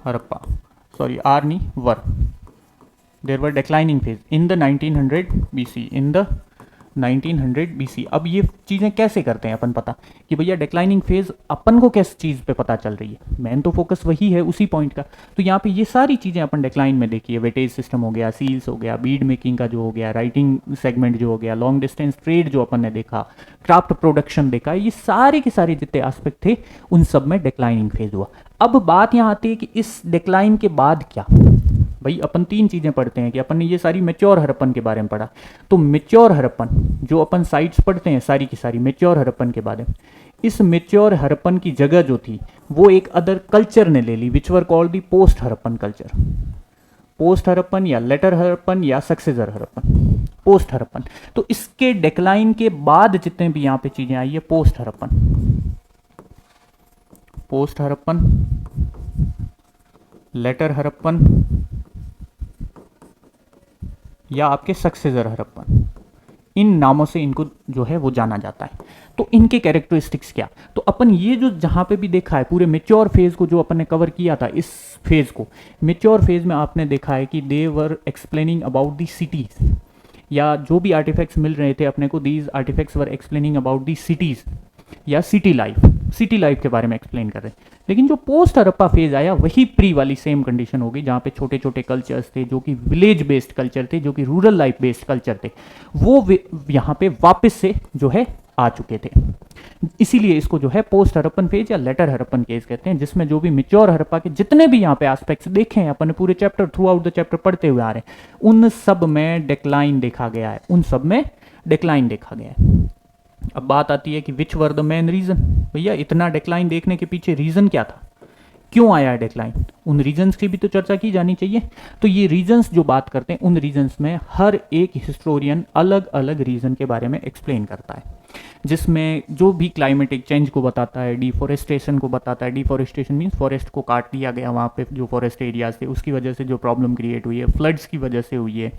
Harappa, sorry, are nahi were, there were declining phase in the 1900 BC, in the 1900 BC। अब ये चीज़ें कैसे करते हैं अपन पता कि भैया डिक्लाइनिंग फेज अपन को किस चीज़ पे पता चल रही है, मेन तो फोकस वही है उसी पॉइंट का। तो यहाँ पे ये सारी चीज़ें अपन डिक्लाइन में देखी है, वेटेज सिस्टम हो गया, सील्स हो गया, बीड मेकिंग का जो हो गया, राइटिंग सेगमेंट जो हो गया, लॉन्ग डिस्टेंस ट्रेड जो अपन ने देखा, क्राफ्ट प्रोडक्शन देखा, ये सारे के सारे जितने एस्पेक्ट थे उन सब में डिक्लाइनिंग फेज हुआ। अब बात यहाँ आती है कि इस डिक्लाइन के बाद क्या। भाई अपन 3 चीज़ें पढ़ते हैं कि अपन ने ये सारी मेच्योर हड़प्पन के बारे में पढ़ा। तो मेच्योर हड़प्पन जो अपन साइट्स पढ़ते हैं सारी की सारी मेच्योर हड़प्पन के बारे में, इस मेच्योर हड़प्पन की जगह जो थी वो एक अदर कल्चर ने ले ली, which were called the post Harappan culture. Post Harappan या लेटर हड़प्पन या सक्सेसर हड़प्पन, पोस्ट हड़प्पन। तो इसके डिक्लाइन के बाद जितने भी यहाँ पे चीजें आई है, post Harappan, post Harappan, later Harappan या आपके सक्सेसर हड़प्पन, इन नामों से इनको जो है वो जाना जाता है। तो इनके कैरेक्टरिस्टिक्स क्या, तो अपन ये जो जहाँ पे भी देखा है पूरे मेच्योर फेज को जो अपन ने कवर किया था, इस फेज को मेच्योर फेज में आपने देखा है कि they were explaining about the cities, या जो भी आर्टिफैक्ट्स मिल रहे थे अपने को, these artefacts were explaining about the cities या सिटी लाइफ के बारे में एक्सप्लेन कर रहे हैं। लेकिन जो पोस्ट हड़प्पा फेज आया वही प्री वाली सेम कंडीशन होगी, जहाँ पे छोटे छोटे कल्चर्स थे, जो कि विलेज बेस्ड कल्चर थे, जो कि रूरल लाइफ बेस्ड कल्चर थे, वो यहाँ पे वापस से जो है आ चुके थे। इसीलिए इसको जो है पोस्ट हड़प्पन फेज या लेटर हड़प्पन केस कहते हैं, जिसमें जो भी मेच्योर हड़प्पा के जितने भी यहाँ पे एस्पेक्ट्स देखे हैं अपन पूरे chapter through out the chapter पढ़ते हुए आ रहे हैं, उन सब में डिक्लाइन देखा गया है, उन सब में डिक्लाइन देखा गया है। अब बात आती है कि विच वर द मेन रीजन, भैया इतना डिक्लाइन देखने के पीछे रीजन क्या था, क्यों आया डिक्लाइन, उन रीजंस की भी तो चर्चा की जानी चाहिए। तो ये रीजंस जो बात करते हैं उन रीजंस में हर एक हिस्टोरियन अलग अलग रीजन के बारे में एक्सप्लेन करता है, जिसमें जो भी क्लाइमेटिक चेंज को बताता है, डिफॉरेस्टेशन को बताता है। डिफॉरेस्टेशन मीन्स फॉरेस्ट को काट दिया गया, वहाँ पे जो फॉरेस्ट एरियाज थे उसकी वजह से जो प्रॉब्लम क्रिएट हुई है, फ्लड्स की वजह से हुई है,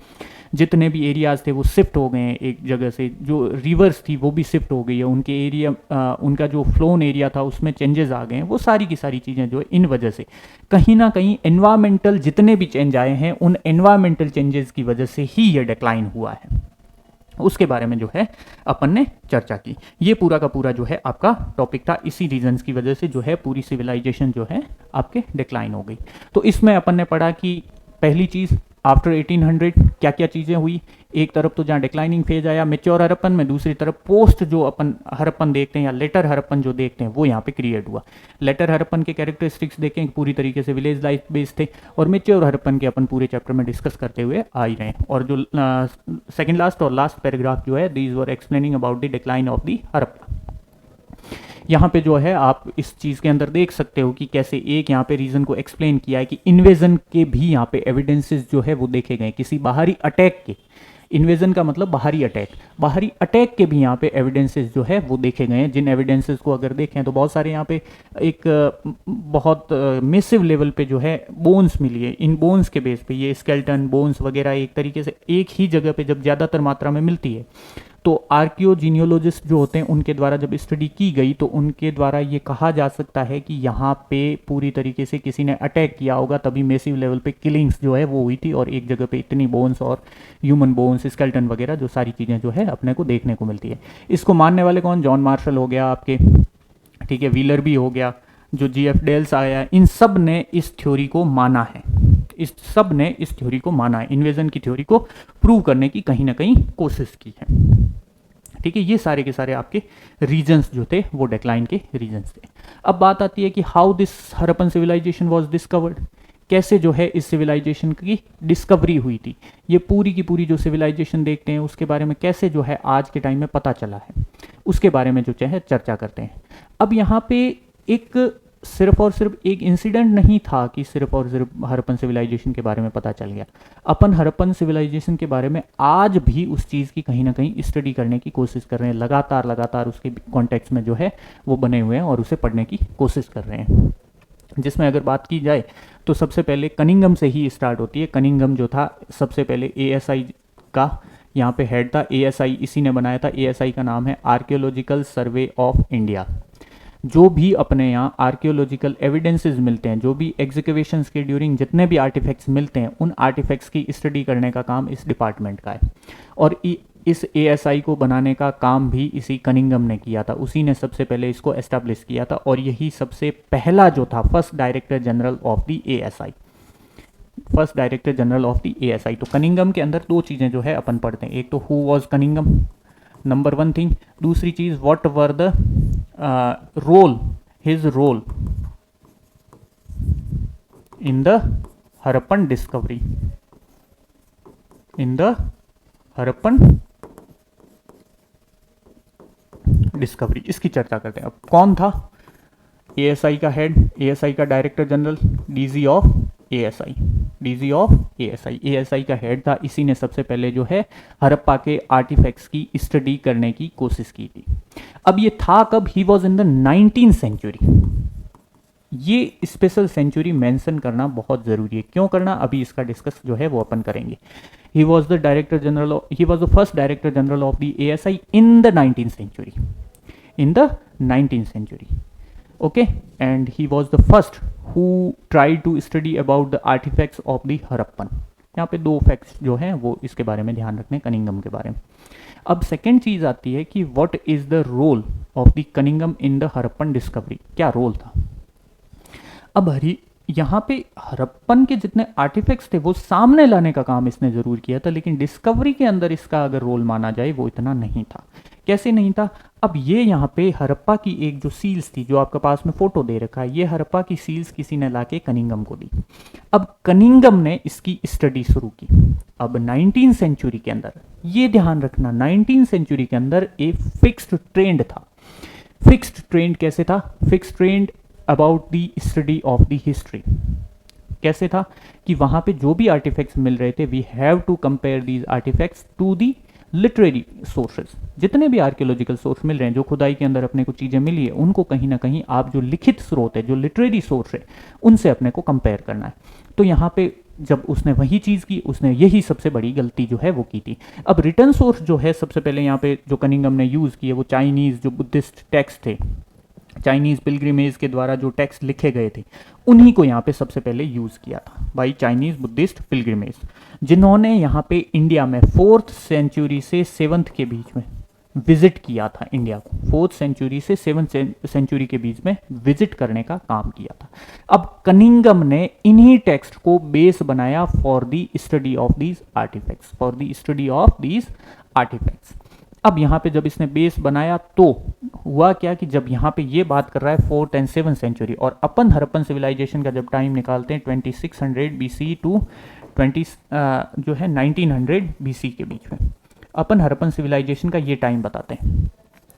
जितने भी एरियाज थे वो शिफ्ट हो गए हैं एक जगह से, जो रिवर्स थी वो भी शिफ्ट हो गई है, उनके एरिया उनका जो फ्लोन एरिया था उसमें चेंजेस आ गए हैं, वो सारी की सारी चीज़ें जो है इन वजह से कहीं ना कहीं एनवायरमेंटल जितने भी चेंज आए हैं उन एनवायरमेंटल चेंजेस की वजह से ही ये डिक्लाइन हुआ है। उसके बारे में जो है अपन ने चर्चा की। ये पूरा का पूरा जो है आपका टॉपिक था। इसी रीजंस की वजह से जो है पूरी सिविलाइजेशन जो है आपके डिक्लाइन हो गई। तो इसमें अपन ने पढ़ा कि पहली चीज़ आफ्टर 1800 क्या क्या चीज़ें हुई। एक तरफ तो जहाँ डिक्लाइनिंग फेज आया मेच्योर हड़प्पन में, दूसरी तरफ पोस्ट जो अपन हड़प्पन देखते हैं या लेटर हड़प्पन जो देखते हैं वो यहाँ पे क्रिएट हुआ। लेटर हड़प्पन के कैरेक्टरिस्टिक्स देखें, पूरी तरीके से विलेज लाइफ बेस्ड थे, और मेच्योर हड़प्पन के अपन पूरे चैप्टर में डिस्कस करते हुए आ ही रहे हैं। और जो सेकेंड लास्ट और लास्ट पैराग्राफ जो है, these were explaining about the decline of the Harappa. यहाँ पे जो है आप इस चीज़ के अंदर देख सकते हो कि कैसे एक यहाँ पे रीज़न को एक्सप्लेन किया है कि इन्वेजन के भी यहाँ पे एविडेंसेस जो है वो देखे गए, किसी बाहरी अटैक के। इन्वेजन का मतलब बाहरी अटैक के भी यहाँ पे एविडेंसेस जो है वो देखे गए हैं। जिन एविडेंसेस को अगर देखें तो बहुत सारे यहाँ पे एक बहुत मेसिव लेवल पे जो है बोन्स मिली है। इन बोन्स के बेस पे ये स्केल्टन बोन्स वगैरह एक तरीके से एक ही जगह पे जब ज़्यादातर मात्रा में मिलती है तो आर्कियोजीनियोलॉजिस्ट जो होते हैं उनके द्वारा जब स्टडी की गई तो उनके द्वारा ये कहा जा सकता है कि यहाँ पे पूरी तरीके से किसी ने अटैक किया होगा, तभी मेसिव लेवल पे किलिंग्स जो है वो हुई थी, और एक जगह पे इतनी बोन्स और ह्यूमन बोन्स स्केल्टन वगैरह जो सारी चीज़ें जो है अपने को देखने को मिलती है। इसको मानने वाले कौन? जॉन मार्शल हो गया आपके, ठीक है, व्हीलर भी हो गया, जो GF डेल्स आया, इन सब ने इस थ्योरी को माना है। इस सब ने इस थ्योरी को माना है, इन्वेजन की थ्योरी को प्रूव करने की कहीं ना कहीं कोशिश की है। ठीक है, ये सारे के सारे आपके रीजंस जो थे वो डिक्लाइन के रीजंस थे। अब बात आती है कि how this Harappan civilisation was discovered, कैसे जो है इस सिविलाइजेशन की डिस्कवरी हुई थी। ये पूरी की पूरी जो सिविलाइजेशन देखते हैं उसके बारे में कैसे जो है आज के टाइम में पता चला है, उसके बारे में जो चाहे चर्चा करते हैं। अब यहाँ पे एक सिर्फ और सिर्फ एक इंसिडेंट नहीं था कि सिर्फ और सिर्फ हड़प्पन सिविलाइजेशन के बारे में पता चल गया। अपन हड़प्पन सिविलाइजेशन के बारे में आज भी उस चीज़ की कहीं ना कहीं स्टडी करने की कोशिश कर रहे हैं, लगातार उसके कॉन्टेक्स्ट में जो है वो बने हुए हैं और उसे पढ़ने की कोशिश कर रहे हैं। जिसमें अगर बात की जाए तो सबसे पहले कनिंघम से ही स्टार्ट होती है। कनिंघम जो था सबसे पहले ASI का यहाँ पे हेड था, ASI इसी ने बनाया था। ASI का नाम है आर्कियोलॉजिकल सर्वे ऑफ इंडिया। जो भी अपने यहाँ आर्कियोलॉजिकल एविडेंसेस मिलते हैं, जो भी एग्जीक्यूशंस के ड्यूरिंग जितने भी आर्टिफैक्ट्स मिलते हैं, उन आर्टिफैक्ट्स की स्टडी करने का काम इस डिपार्टमेंट का है। और इस ASI को बनाने का काम भी इसी कनिंघम ने किया था, उसी ने सबसे पहले इसको एस्टैब्लिश किया था, और यही सबसे पहला जो था first director general of the ASI, first director general of the ASI। तो कनिंघम के अंदर दो चीज़ें जो है अपन पढ़ते हैं, एक तो who was Cunningham, number 1 thing, दूसरी चीज़ what were the role, his role in the Harappan discovery, in the Harappan discovery, इसकी चर्चा करते हैं। अब कौन था ASI का हेड, ASI का director general, DG of ASI, DG of ASI, ASI का हेड था। इसी ने सबसे पहले जो है हड़प्पा के आर्टिफैक्ट्स की स्टडी करने की कोशिश की थी। अब ये था कब? He was in the 19th century. ये स्पेशल सेंचुरी मेंशन करना बहुत ज़रूरी है। क्यों करना, अभी इसका डिस्कस जो है वो अपन करेंगे। He was the director general, he was the first director general of the ASI in the 19th century, in the 19th century, okay, and he was the first who tried to study about the artifacts of the Harappan. यहाँ पे दो facts जो हैं वो इसके बारे में ध्यान रखने, कनिंघम के बारे में। अब सेकेंड चीज़ आती है कि what is the role of the Cunningham in the Harappan discovery, क्या रोल था। अब यहाँ पे हड़प्पन के जितने आर्टिफैक्ट्स थे वो सामने लाने का काम इसने ज़रूर किया था, लेकिन डिस्कवरी के अंदर इसका अगर रोल माना जाए वो इतना नहीं था। कैसे नहीं था? अब ये यहाँ पे हड़प्पा की एक जो सील्स थी, जो आपके पास में फोटो दे रखा है, ये हड़प्पा की सील्स किसी ने लाके कनिंघम को दी। अब कनिंघम ने इसकी स्टडी शुरू की। अब 19th सेंचुरी के अंदर, ये ध्यान रखना, 19th सेंचुरी के अंदर एक फिक्स्ड ट्रेंड था। फिक्स्ड ट्रेंड कैसे था? Fixed trend about the study of the history. कैसे था कि वहां पे जो भी आर्टिफैक्ट्स मिल रहे थे, we have to compare these artefacts to the literary sources. जितने भी आर्कियोलॉजिकल सोर्स मिल रहे हैं, जो खुदाई के अंदर अपने को चीज़ें मिली है, उनको कहीं ना कहीं आप जो लिखित स्रोत है, जो लिटरेरी सोर्स है, उनसे अपने को कंपेयर करना है। तो यहाँ पे जब उसने वही चीज़ की, उसने यही सबसे बड़ी गलती जो है वो की थी। अब रिटर्न सोर्स जो है सबसे पहले यहाँ पे जो कनिंघम ने यूज़ किए वो चाइनीज़ जो बुद्धिस्ट टेक्स्ट थे चाइनीज़ पिलग्रिमेज के द्वारा जो टेक्स्ट लिखे गए थे उन्हीं को यहाँ पे सबसे पहले यूज़ किया था बाई चाइनीज़ बुद्धिस्ट पिलग्रिमेज, जिन्होंने यहाँ पे इंडिया में 4th सेंचुरी से 7th के बीच में विजिट किया था इंडिया को। 4th सेंचुरी से 7th सेंचुरी के बीच में विजिट करने का काम किया था। अब कनिंगम ने इन्हीं टेक्स्ट को बेस बनाया for the study of these artefacts, for the study of these artefacts. अब यहाँ पे जब इसने बेस बनाया तो हुआ क्या कि जब यहाँ पे ये बात कर रहा है 4th and 7th सेंचुरी, और अपन हरप्पन सिविलाइजेशन का जब टाइम निकालते हैं 2600 BC टू 1900 BC के बीच में, अपन हरप्पन सिविलाइजेशन का ये टाइम बताते हैं।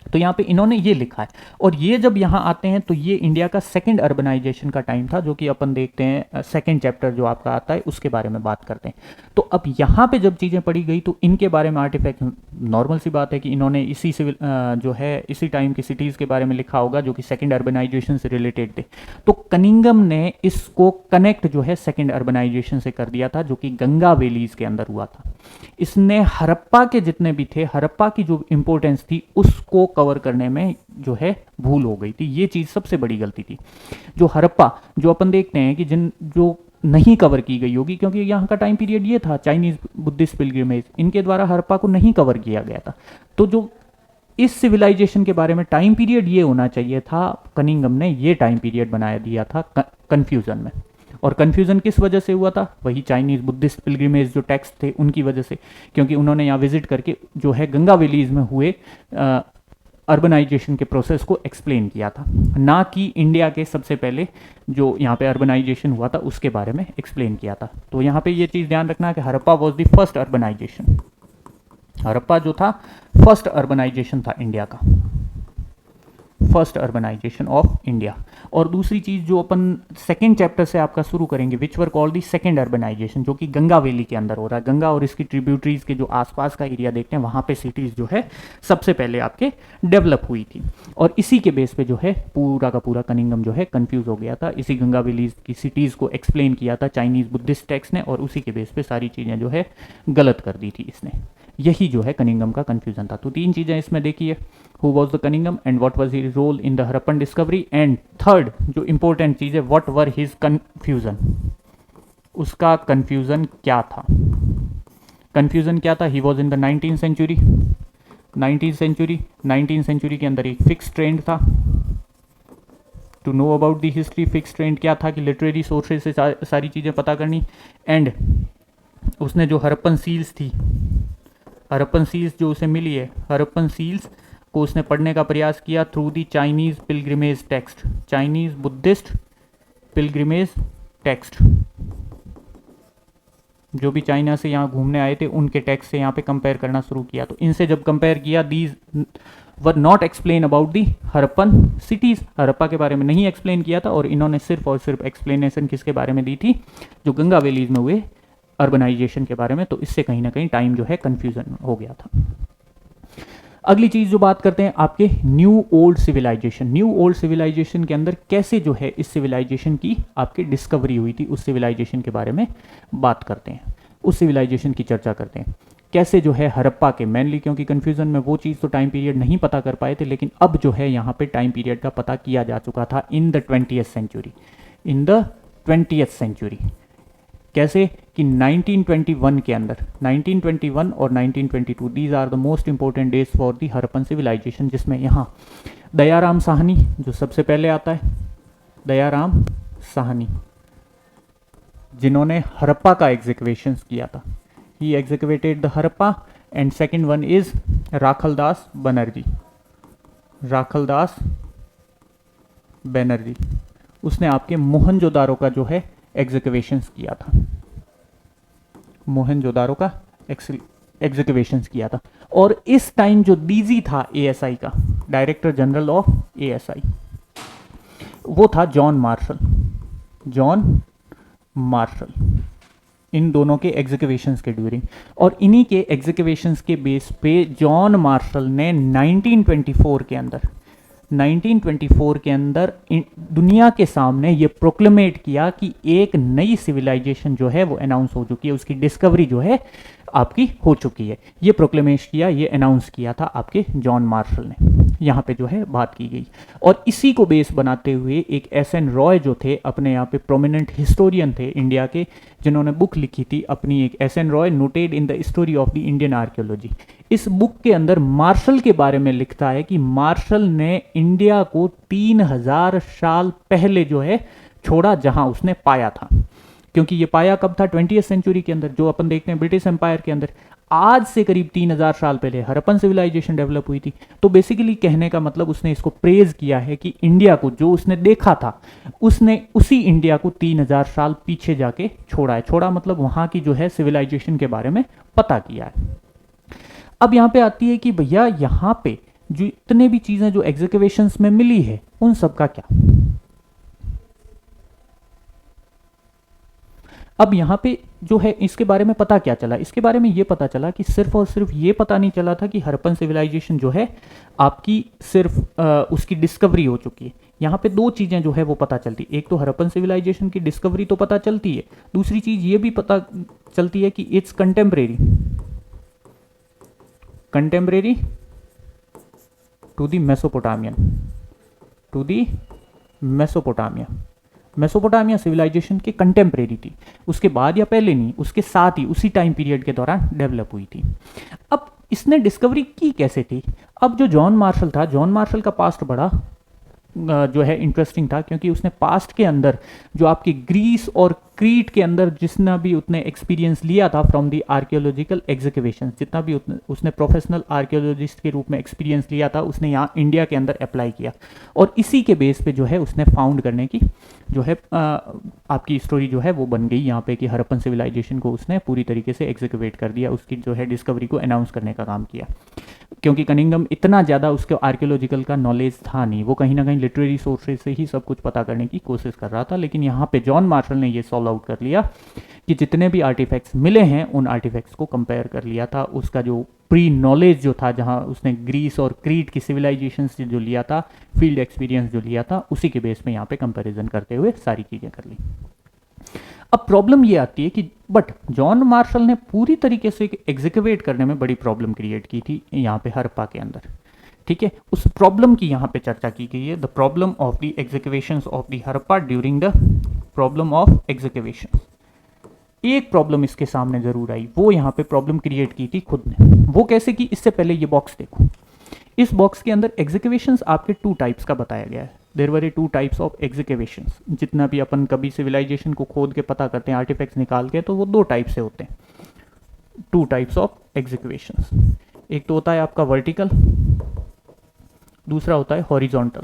तो यहाँ पे इन्होंने ये लिखा है, और ये जब यहाँ आते हैं तो ये इंडिया का सेकंड अर्बनाइजेशन का टाइम था, जो कि अपन देखते हैं सेकंड चैप्टर जो आपका आता है उसके बारे में बात करते हैं। तो अब यहाँ पे जब चीज़ें पढ़ी गई तो इनके बारे में आर्टिफैक्ट, नॉर्मल सी बात है कि इन्होंने इसी सिविल जो है इसी टाइम की सिटीज़ के बारे में लिखा होगा जो कि सेकेंड अर्बनाइजेशन से रिलेटेड थे। तो कनिंगम ने इसको कनेक्ट जो है सेकेंड अर्बनाइजेशन से कर दिया था, जो कि गंगा वैलीज के अंदर हुआ था। इसने हड़प्पा के जितने भी थे, हड़प्पा की जो इंपॉर्टेंस थी उसको कवर करने में जो है भूल हो गई थी। ये चीज़ सबसे बड़ी गलती थी। जो हड़प्पा जो अपन देखते हैं कि जो नहीं कवर की गई होगी, क्योंकि यहाँ का टाइम पीरियड ये था चाइनीज बुद्धिस्ट पिलग्रिमेज, इनके द्वारा हड़प्पा को नहीं कवर किया गया था। तो जो इस सिविलाइजेशन के बारे में टाइम पीरियड ये होना चाहिए था, कनिंगम ने ये टाइम पीरियड बनाया दिया था कंफ्यूजन में। और कंफ्यूजन किस वजह से हुआ था? वही चाइनीज बुद्धिस्ट पिलग्रिमेज जो टेक्स्ट थे उनकी वजह से, क्योंकि उन्होंने यहाँ विजिट करके जो है गंगा वैलीज में हुए अर्बनाइजेशन के प्रोसेस को एक्सप्लेन किया था, ना कि इंडिया के सबसे पहले जो यहाँ पे अर्बनाइजेशन हुआ था उसके बारे में एक्सप्लेन किया था। तो यहाँ पे ये चीज़ ध्यान रखना कि Harappa was the first urbanisation. Harappa जो था फर्स्ट अर्बनाइजेशन था इंडिया का, फर्स्ट अर्बनाइजेशन ऑफ इंडिया। और दूसरी चीज़ जो अपन सेकेंड चैप्टर से आपका शुरू करेंगे, which were called the second urbanisation, जो कि गंगा वैली के अंदर हो रहा है। गंगा और इसकी ट्रिब्यूटरीज के जो आसपास का एरिया देखते हैं वहाँ पे सिटीज़ जो है सबसे पहले आपके डेवलप हुई थी, और इसी के बेस पे जो है पूरा का पूरा कनिंगम जो है कन्फ्यूज़ हो गया था। इसी गंगा वैली की सिटीज़ को एक्सप्लेन किया था चाइनीज़ बुद्धिस्ट टेक्स्ट ने, और उसी के बेस पे सारी चीज़ें जो है गलत कर दी थी इसने। यही जो है कनिंगम का कन्फ्यूजन था। तो तीन चीज़ें इसमें देखिए, who was the Cunningham and what was his role in the Harappan discovery, and third जो इंपॉर्टेंट चीज़ है, व्हाट वर हिज कन्फ्यूजन, उसका कन्फ्यूजन क्या था। कन्फ्यूजन क्या था? He was in the 19th century. 19th century के अंदर एक फिक्स ट्रेंड था। To know about the history, fix trend क्या था कि लिटरेरी सोर्सेज से सारी चीज़ें पता करनी। एंड उसने जो हड़प्पन सील्स थी, हड़प्पन सील्स जो उसे मिली है, हड़प्पन सील्स को उसने पढ़ने का प्रयास किया through the Chinese pilgrimage text, Chinese Buddhist pilgrimage text. जो भी चाइना से यहाँ घूमने आए थे उनके टेक्स्ट से यहाँ पे कंपेयर करना शुरू किया। तो इनसे जब कंपेयर किया, these were not explain about the Harappan cities, Harappa के बारे में नहीं एक्सप्लेन किया था, और इन्होंने सिर्फ और सिर्फ एक्सप्लेनेशन किसके बारे में दी थी? जो गंगा वैलीज में हुए अर्बनाइजेशन के बारे में। तो इससे कहीं ना कहीं टाइम जो है कंफ्यूजन हो गया था। अगली चीज जो बात करते हैं आपके new old civilisation. New old civilisation के अंदर कैसे जो है इस सिविलाइजेशन की आपकी डिस्कवरी हुई थी, उस सिविलाइजेशन के बारे में बात करते हैं, उस सिविलाइजेशन की चर्चा करते हैं। कैसे जो है हड़प्पा के, मेनली क्योंकि कंफ्यूजन में वो चीज़ तो टाइम पीरियड नहीं पता कर पाए थे, लेकिन अब जो है यहाँ पे टाइम पीरियड का पता किया जा चुका था in the 20th century, in the 20th century. कैसे कि 1921 के अंदर, 1921 और 1922 these are the most important days for the Harappan civilisation, जिसमें यहाँ दयाराम साहनी जो सबसे पहले आता है, दयाराम साहनी जिन्होंने हड़प्पा का एग्जीक्यूशन किया था, he executed the Harappa. And second one is Rakhaldas Banerjee, Rakhaldas Banerjee, उसने आपके मोहनजोदारो का जो है एग्जीक्यूशंस किया था, मोहनजोदारो का एग्जीक्यूशंस किया था। और इस टाइम जो डीजी था एएसआई का, डायरेक्टर जनरल ऑफ एएसआई, वो था जॉन मार्शल, जॉन मार्शल। इन दोनों के एग्जीक्यूशंस के ड्यूरिंग, और इन्हीं के एग्जीक्यूशंस के बेस पे जॉन मार्शल ने 1924 के अंदर, 1924 के अंदर दुनिया के सामने ये प्रोक्लेमेट किया कि एक नई सिविलाइजेशन जो है वो अनाउंस हो चुकी है, उसकी डिस्कवरी जो है आपकी हो चुकी है। ये प्रोक्लेमेट किया, ये अनाउंस किया था आपके जॉन मार्शल ने। यहाँ पे जो है बात की गई। और इसी को बेस बनाते हुए एक एस.एन. रॉय जो थे, अपने यहाँ पे प्रोमिनेंट हिस्टोरियन थे इंडिया के, जिन्होंने बुक लिखी थी अपनी, एक SN. Roy noted in the story of the Indian archaeology. इस बुक के अंदर मार्शल के बारे में लिखता है कि मार्शल ने इंडिया को 3000 साल पहले जो है छोड़ा, जहां उसने पाया था। क्योंकि ये पाया कब था? 20वीं सेंचुरी के अंदर, जो अपन देखते हैं ब्रिटिश एम्पायर के अंदर। आज से करीब 3000 साल पहले हड़प्पन सिविलाइजेशन डेवलप हुई थी। तो बेसिकली कहने का मतलब उसने इसको प्रेज किया है कि इंडिया को जो उसने देखा था, उसने उसी इंडिया को 3000 साल पीछे जाके छोड़ा है। छोड़ा मतलब वहां की जो है सिविलाइजेशन के बारे में पता किया है। अब यहाँ पे आती है कि भैया यहाँ पे जो इतने भी चीजें जो एग्जीक्यूशंस में मिली है, उन सब का क्या? अब यहाँ पे जो है इसके बारे में पता क्या चला? इसके बारे में ये पता चला कि सिर्फ और सिर्फ ये पता नहीं चला था कि हड़प्पन सिविलाइजेशन जो है आपकी सिर्फ उसकी डिस्कवरी हो चुकी है। यहाँ पे दो चीजें जो है वो पता चलती। एक तो हड़प्पन सिविलाइजेशन की डिस्कवरी तो पता चलती है, दूसरी चीज ये भी पता चलती है कि it's contemporary to the Mesopotamia civilisation के कंटेम्परेरी थी। उसके बाद या पहले नहीं, उसके साथ ही उसी टाइम पीरियड के दौरान डेवलप हुई थी। अब इसने डिस्कवरी की कैसे थी? अब जो जॉन मार्शल था, जॉन मार्शल का पास्ट बड़ा जो है इंटरेस्टिंग था, क्योंकि उसने पास्ट के अंदर जो आपकी ग्रीस और क्रीट के अंदर जितना भी उसने एक्सपीरियंस लिया था फ्रॉम दी आर्कियोलॉजिकल एग्जीक्यूशन, जितना भी उसने प्रोफेशनल आर्कियोलॉजिस्ट के रूप में एक्सपीरियंस लिया था, उसने यहाँ इंडिया के अंदर अप्लाई किया। और इसी के बेस पे जो है उसने फाउंड करने की जो है आपकी स्टोरी जो है वो बन गई यहाँ पे कि हड़प्पन सिविलाइजेशन को उसने पूरी तरीके से एग्जीक्यूट कर दिया, उसकी जो है डिस्कवरी को अनाउंस करने का काम किया। क्योंकि कनिंगम इतना ज़्यादा उसके आर्कियोलॉजिकल का नॉलेज था नहीं, वो कहीं ना कहीं लिटरेरी सोर्सेज से ही सब कुछ पता करने की कोशिश कर रहा था। लेकिन यहाँ पे जॉन मार्शल ने ये सॉल्व आउट कर लिया कि जितने भी आर्टिफैक्ट्स मिले हैं उन आर्टिफैक्ट्स को कंपेयर कर लिया था। उसका जो प्री नॉलेज जो था, जहाँ उसने ग्रीस और क्रीट की सिविलाइजेशन से जो लिया था, फील्ड एक्सपीरियंस जो लिया था, उसी के बेस में यहाँ पे कंपेरिजन करते हुए सारी चीज़ें कर ली। अब प्रॉब्लम ये आती है कि बट जॉन मार्शल ने पूरी तरीके से एग्जीक्यूट करने में बड़ी प्रॉब्लम क्रिएट की थी यहाँ पे हड़प्पा के अंदर। ठीक है, उस प्रॉब्लम की यहाँ पे चर्चा की गई है, the problem of the executions of the Harappa during the problem of execution. एक प्रॉब्लम इसके सामने जरूर आई, वो यहाँ पे प्रॉब्लम क्रिएट की थी खुद ने। वो कैसे की? इससे पहले ये बॉक्स देखो। इस बॉक्स के अंदर एग्जीक्यूशंस आपके 2 टाइप्स का बताया गया है। There were 2 types of executions. जितना भी अपन कभी सिविलाइजेशन को खोद के पता करते हैं, आर्टिफैक्ट्स निकाल के, तो वो 2 टाइप से होते हैं। 2 टाइप्स ऑफ एग्जीक्यूशंस। एक तो होता है आपका वर्टिकल, दूसरा होता है हॉरिजॉन्टल।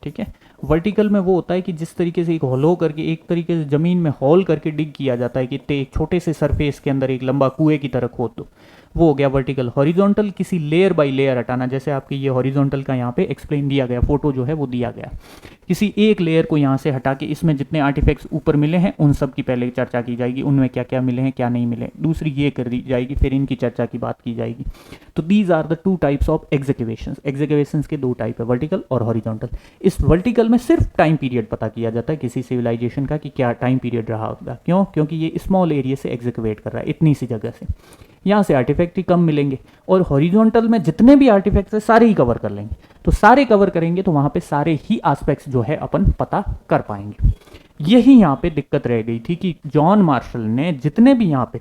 ठीक है, वर्टिकल में वो होता है कि जिस तरीके से एक होलो करके, एक तरीके से जमीन में होल करके डिग किया जाता है कि एक छोटे से सरफेस के अंदर एक लंबा कुएं की तरह खोद दो, वो हो गया वर्टिकल। हॉरिजॉन्टल किसी लेयर बाय लेयर हटाना, जैसे आपके ये हॉरिजॉन्टल का यहाँ पे एक्सप्लेन दिया गया, फोटो जो है वो दिया गया। किसी एक लेयर को यहाँ से हटा के इसमें जितने आर्टिफैक्ट्स ऊपर मिले हैं उन सब की पहले चर्चा की जाएगी, उनमें क्या क्या मिले हैं क्या नहीं मिले। दूसरी ये कर दी जाएगी, फिर इनकी चर्चा की बात की जाएगी। तो these are the 2 types of executions. Executions के 2 टाइप है, वर्टिकल और हॉरिजॉन्टल। इस वर्टिकल में सिर्फ टाइम पीरियड पता किया जाता है किसी सिविलाइजेशन का कि क्या टाइम पीरियड रहा होगा। क्यों? क्योंकि ये स्मॉल एरिया से एग्जीक्यूट कर रहा है, इतनी सी जगह से, यहाँ से आर्टिफैक्ट ही कम मिलेंगे। और हॉरिजॉन्टल में जितने भी आर्टिफैक्ट्स है सारे ही कवर कर लेंगे। तो सारे कवर करेंगे तो वहां पे सारे ही एस्पेक्ट्स जो है अपन पता कर पाएंगे। यही यहाँ पे दिक्कत रह गई थी कि जॉन मार्शल ने जितने भी यहाँ पे,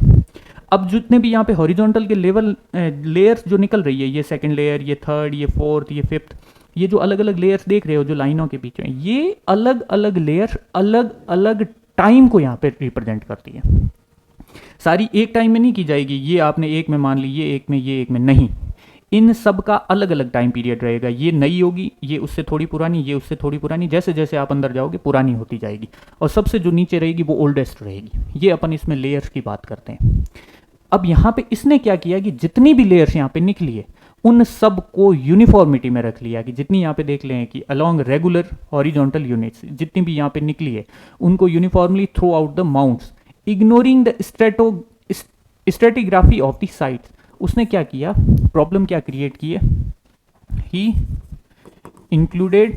अब जितने भी यहाँ पे हॉरिजॉन्टल के लेवल लेयर्स जो निकल रही है, ये 2nd लेयर, ये 3rd, ये 4th, ये 5th, ये जो अलग अलग लेयर्स देख रहे हो जो लाइनों के बीच में, ये अलग अलग लेयर्स अलग अलग टाइम को यहाँ पे रिप्रेजेंट करती है। सारी एक टाइम में नहीं की जाएगी, ये आपने एक में मान ली, ये एक में, ये एक में, नहीं। इन सब का अलग अलग टाइम पीरियड रहेगा। ये नई होगी, ये उससे थोड़ी पुरानी, ये उससे थोड़ी पुरानी, जैसे जैसे आप अंदर जाओगे पुरानी होती जाएगी। और सबसे जो नीचे रहेगी वो ओल्डेस्ट रहेगी। ये अपन इसमें लेयर्स की बात करते हैं। अब यहाँ पे इसने क्या किया कि जितनी भी लेयर्स यहाँ पे निकली है उन सब को यूनिफॉर्मिटी में रख लिया कि जितनी यहाँ पे देख लें कि अलोंग रेगुलर हॉरिजॉन्टल यूनिट्स जितनी भी यहाँ पे निकली है उनको uniformly throughout the mounds, ignoring the stratigraphy of the sites. उसने क्या किया, प्रॉब्लम क्या क्रिएट की है? He included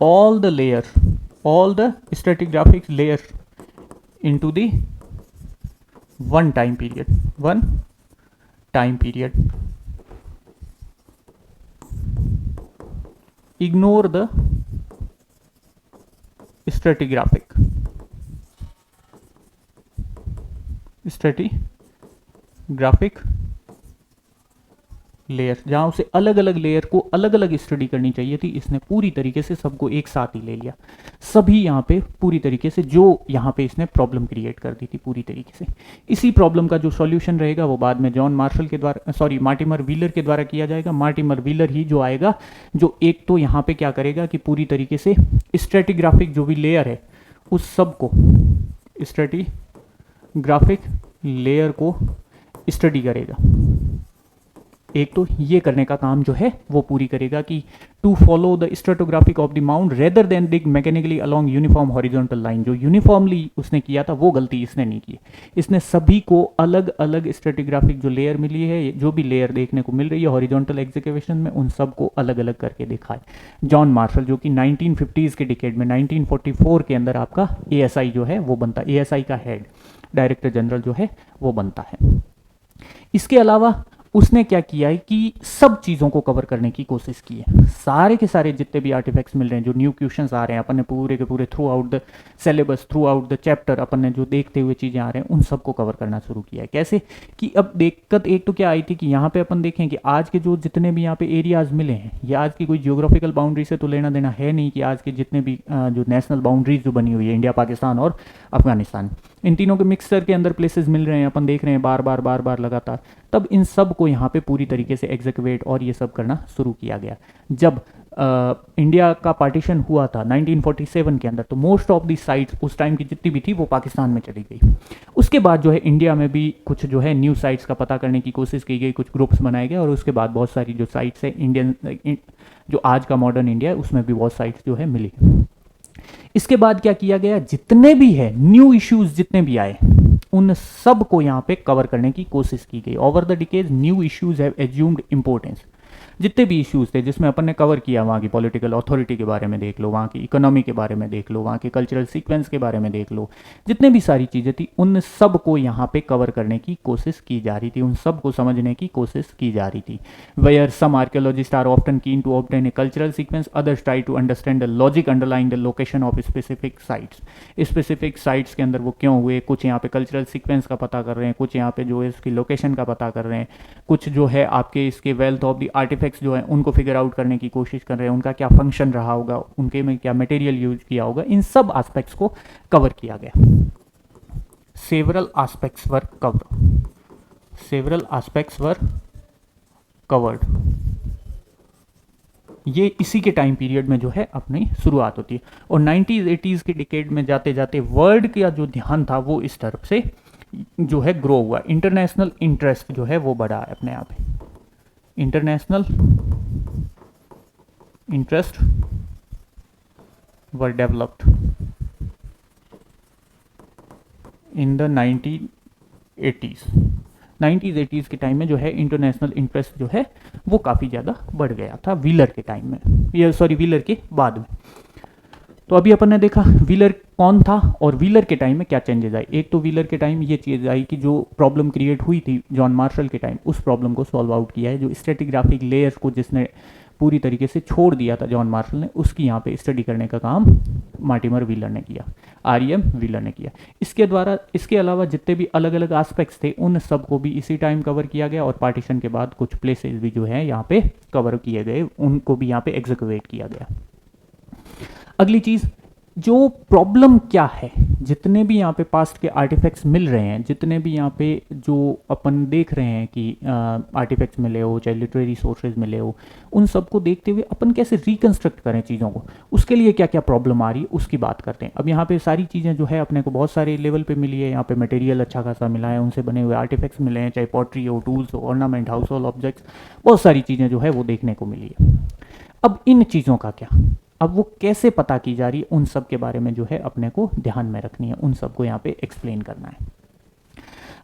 all the layer, all the stratigraphic layer into the one time period, one time period, ignore the stratigraphic layer, जहां उसे अलग अलग लेयर को अलग अलग स्टडी करनी चाहिए थी, इसने पूरी तरीके से सबको एक साथ ही ले लिया। सभी यहाँ पे पूरी तरीके से जो यहाँ पे इसने प्रॉब्लम क्रिएट कर दी थी पूरी तरीके से। इसी प्रॉब्लम का जो सॉल्यूशन रहेगा वो बाद में जॉन मार्शल के द्वारा, सॉरी मार्टिमर व्हीलर के द्वारा किया जाएगा। मार्टिमर व्हीलर ही जो आएगा, जो एक तो यहाँ पे क्या करेगा कि पूरी तरीके से स्ट्रेटिग्राफिक जो भी लेयर है उस सब को, स्ट्रेटिग्राफिक लेयर को स्टडी करेगा। एक तो ये करने का काम जो है वो पूरी करेगा कि to follow the stratigraphic of the mound rather than dig mechanically along uniform horizontal line. जो यूनिफॉर्मली उसने किया था वो गलती इसने नहीं की। इसने सभी को अलग अलग स्ट्रेटिग्राफिक जो लेयर मिली है, जो भी लेयर देखने को मिल रही है हॉरिजॉन्टल एग्जीक्यूशन में, उन सब को अलग अलग करके दिखाए। जॉन मार्शल जो कि 1950s के डिकेड में 1944 के अंदर आपका ASI जो है वो बनता है, ASI का हेड डायरेक्टर जनरल जो है वो बनता है। इसके अलावा उसने क्या किया है कि सब चीज़ों को कवर करने की कोशिश की है। सारे के सारे जितने भी आर्टिफैक्ट्स मिल रहे हैं, जो न्यू क्वेश्चंस आ रहे हैं अपन ने पूरे के पूरे throughout the syllabus, throughout the chapter अपन ने जो देखते हुए चीज़ें आ रहे हैं उन सबको कवर करना शुरू किया है। कैसे कि अब दिक्कत एक तो क्या आई थी कि यहाँ पे अपन देखें कि आज के जो जितने भी यहाँ पे एरियाज मिले हैं, ये आज की कोई जियोग्राफिकल बाउंड्री से तो लेना देना है नहीं कि आज के जितने भी जो नेशनल बाउंड्रीज जो बनी हुई है इंडिया, पाकिस्तान और अफगानिस्तान, इन तीनों के मिक्सचर के अंदर प्लेसेस मिल रहे हैं, अपन देख रहे हैं बार बार लगातार। तब इन सब को यहाँ पे पूरी तरीके से एग्जीक्यूट और ये सब करना शुरू किया गया। जब इंडिया का पार्टीशन हुआ था 1947 के अंदर, तो मोस्ट ऑफ दी साइट्स उस टाइम की जितनी भी थी वो पाकिस्तान में चली गई। उसके बाद जो है इंडिया में भी कुछ जो है न्यू साइट्स का पता करने की कोशिश की गई, कुछ ग्रुप्स बनाए गए और उसके बाद बहुत सारी जो साइट्स है इंडियन, जो आज का मॉडर्न इंडिया है उसमें भी बहुत साइट्स जो है मिली। इसके बाद क्या किया गया, जितने भी है न्यू इश्यूज जितने भी आए उन सब को यहाँ पे कवर करने की कोशिश की गई। Over the decays new issues have assumed importance. जितने भी इश्यूज थे जिसमें अपन ने कवर किया, वहाँ की पॉलिटिकल अथॉरिटी के बारे में देख लो, वहाँ की इकोनॉमी के बारे में देख लो, वहाँ के कल्चरल सीक्वेंस के बारे में देख लो, जितने भी सारी चीज़ें थी उन सब को यहाँ पे कवर करने की कोशिश की जा रही थी, उन सब को समझने की कोशिश की जा रही थी। Where some archaeologist are often keen to obtain a cultural sequence, others try to understand the logic underlying the location of specific sites. Specific sites के अंदर वो क्यों हुए, कुछ यहाँ पे कल्चरल सीक्वेंस का पता कर रहे हैं, कुछ यहाँ पे जो है इसकी लोकेशन का पता कर रहे हैं, कुछ जो है आपके इसके वेल्थ ऑफ द आर्टिफैक्ट्स जो है उनको फिगर आउट करने की कोशिश कर रहे हैं, उनका क्या फंक्शन रहा होगा, उनके में क्या मटेरियल यूज किया होगा, इन सब एस्पेक्ट्स को कवर किया गया। सेवरल एस्पेक्ट्स वर कवर्ड, सेवरल एस्पेक्ट्स वर कवर्ड। ये इसी के टाइम पीरियड में जो है अपनी शुरुआत होती है और 90s 80s के डिकेड में जाते जाते वर्ल्ड का जो ध्यान था वो इस तरफ से जो है ग्रो हुआ। इंटरनेशनल इंटरेस्ट जो है वो बढ़ा है अपने आप। International interest were developed in the 1980s। 90s 80s के टाइम में जो है इंटरनेशनल इंटरेस्ट जो है वो काफ़ी ज़्यादा बढ़ गया था व्हीलर के टाइम में, ये सॉरी व्हीलर के बाद में। तो अभी अपन ने देखा व्हीलर कौन था और व्हीलर के टाइम में क्या चेंजेस आई। एक तो व्हीलर के टाइम ये चीज़ आई कि जो प्रॉब्लम क्रिएट हुई थी जॉन मार्शल के टाइम, उस प्रॉब्लम को सॉल्व आउट किया है। जो स्ट्रेटिग्राफिक लेयर्स को जिसने पूरी तरीके से छोड़ दिया था जॉन मार्शल ने, उसकी यहाँ पे स्टडी करने का काम मार्टिमर व्हीलर ने किया, REM व्हीलर ने किया। इसके द्वारा इसके अलावा जितने भी अलग अलग एस्पेक्ट्स थे उन सब को भी इसी टाइम कवर किया गया और पार्टीशन के बाद कुछ प्लेसेस भी जो है यहाँ पे कवर किए गए, उनको भी यहाँ पे एग्जीक्यूट किया गया। अगली चीज़, जो प्रॉब्लम क्या है, जितने भी यहाँ पे पास्ट के आर्टिफैक्ट्स मिल रहे हैं, जितने भी यहाँ पे जो अपन देख रहे हैं कि आर्टिफैक्ट्स मिले हो चाहे लिटरेरी सोर्सेज मिले हो, उन सबको देखते हुए अपन कैसे रिकंस्ट्रक्ट करें चीज़ों को, उसके लिए क्या क्या प्रॉब्लम आ रही है उसकी बात करते हैं। अब यहाँ पे सारी चीज़ें जो है अपने को बहुत सारे लेवल पे मिली है। यहाँ पे मटेरियल अच्छा खासा मिला है, उनसे बने हुए आर्टिफैक्ट्स मिले हैं, चाहे पॉटरी हो, टूल्स हो, ऑर्नामेंट, हाउस होल्ड ऑब्जेक्ट्स, बहुत सारी चीज़ें जो है वो देखने को मिली है। अब इन चीज़ों का क्या, अब वो कैसे पता की जा रही है, उन सब के बारे में जो है अपने को ध्यान में रखनी है, उन सब को यहाँ पे एक्सप्लेन करना है।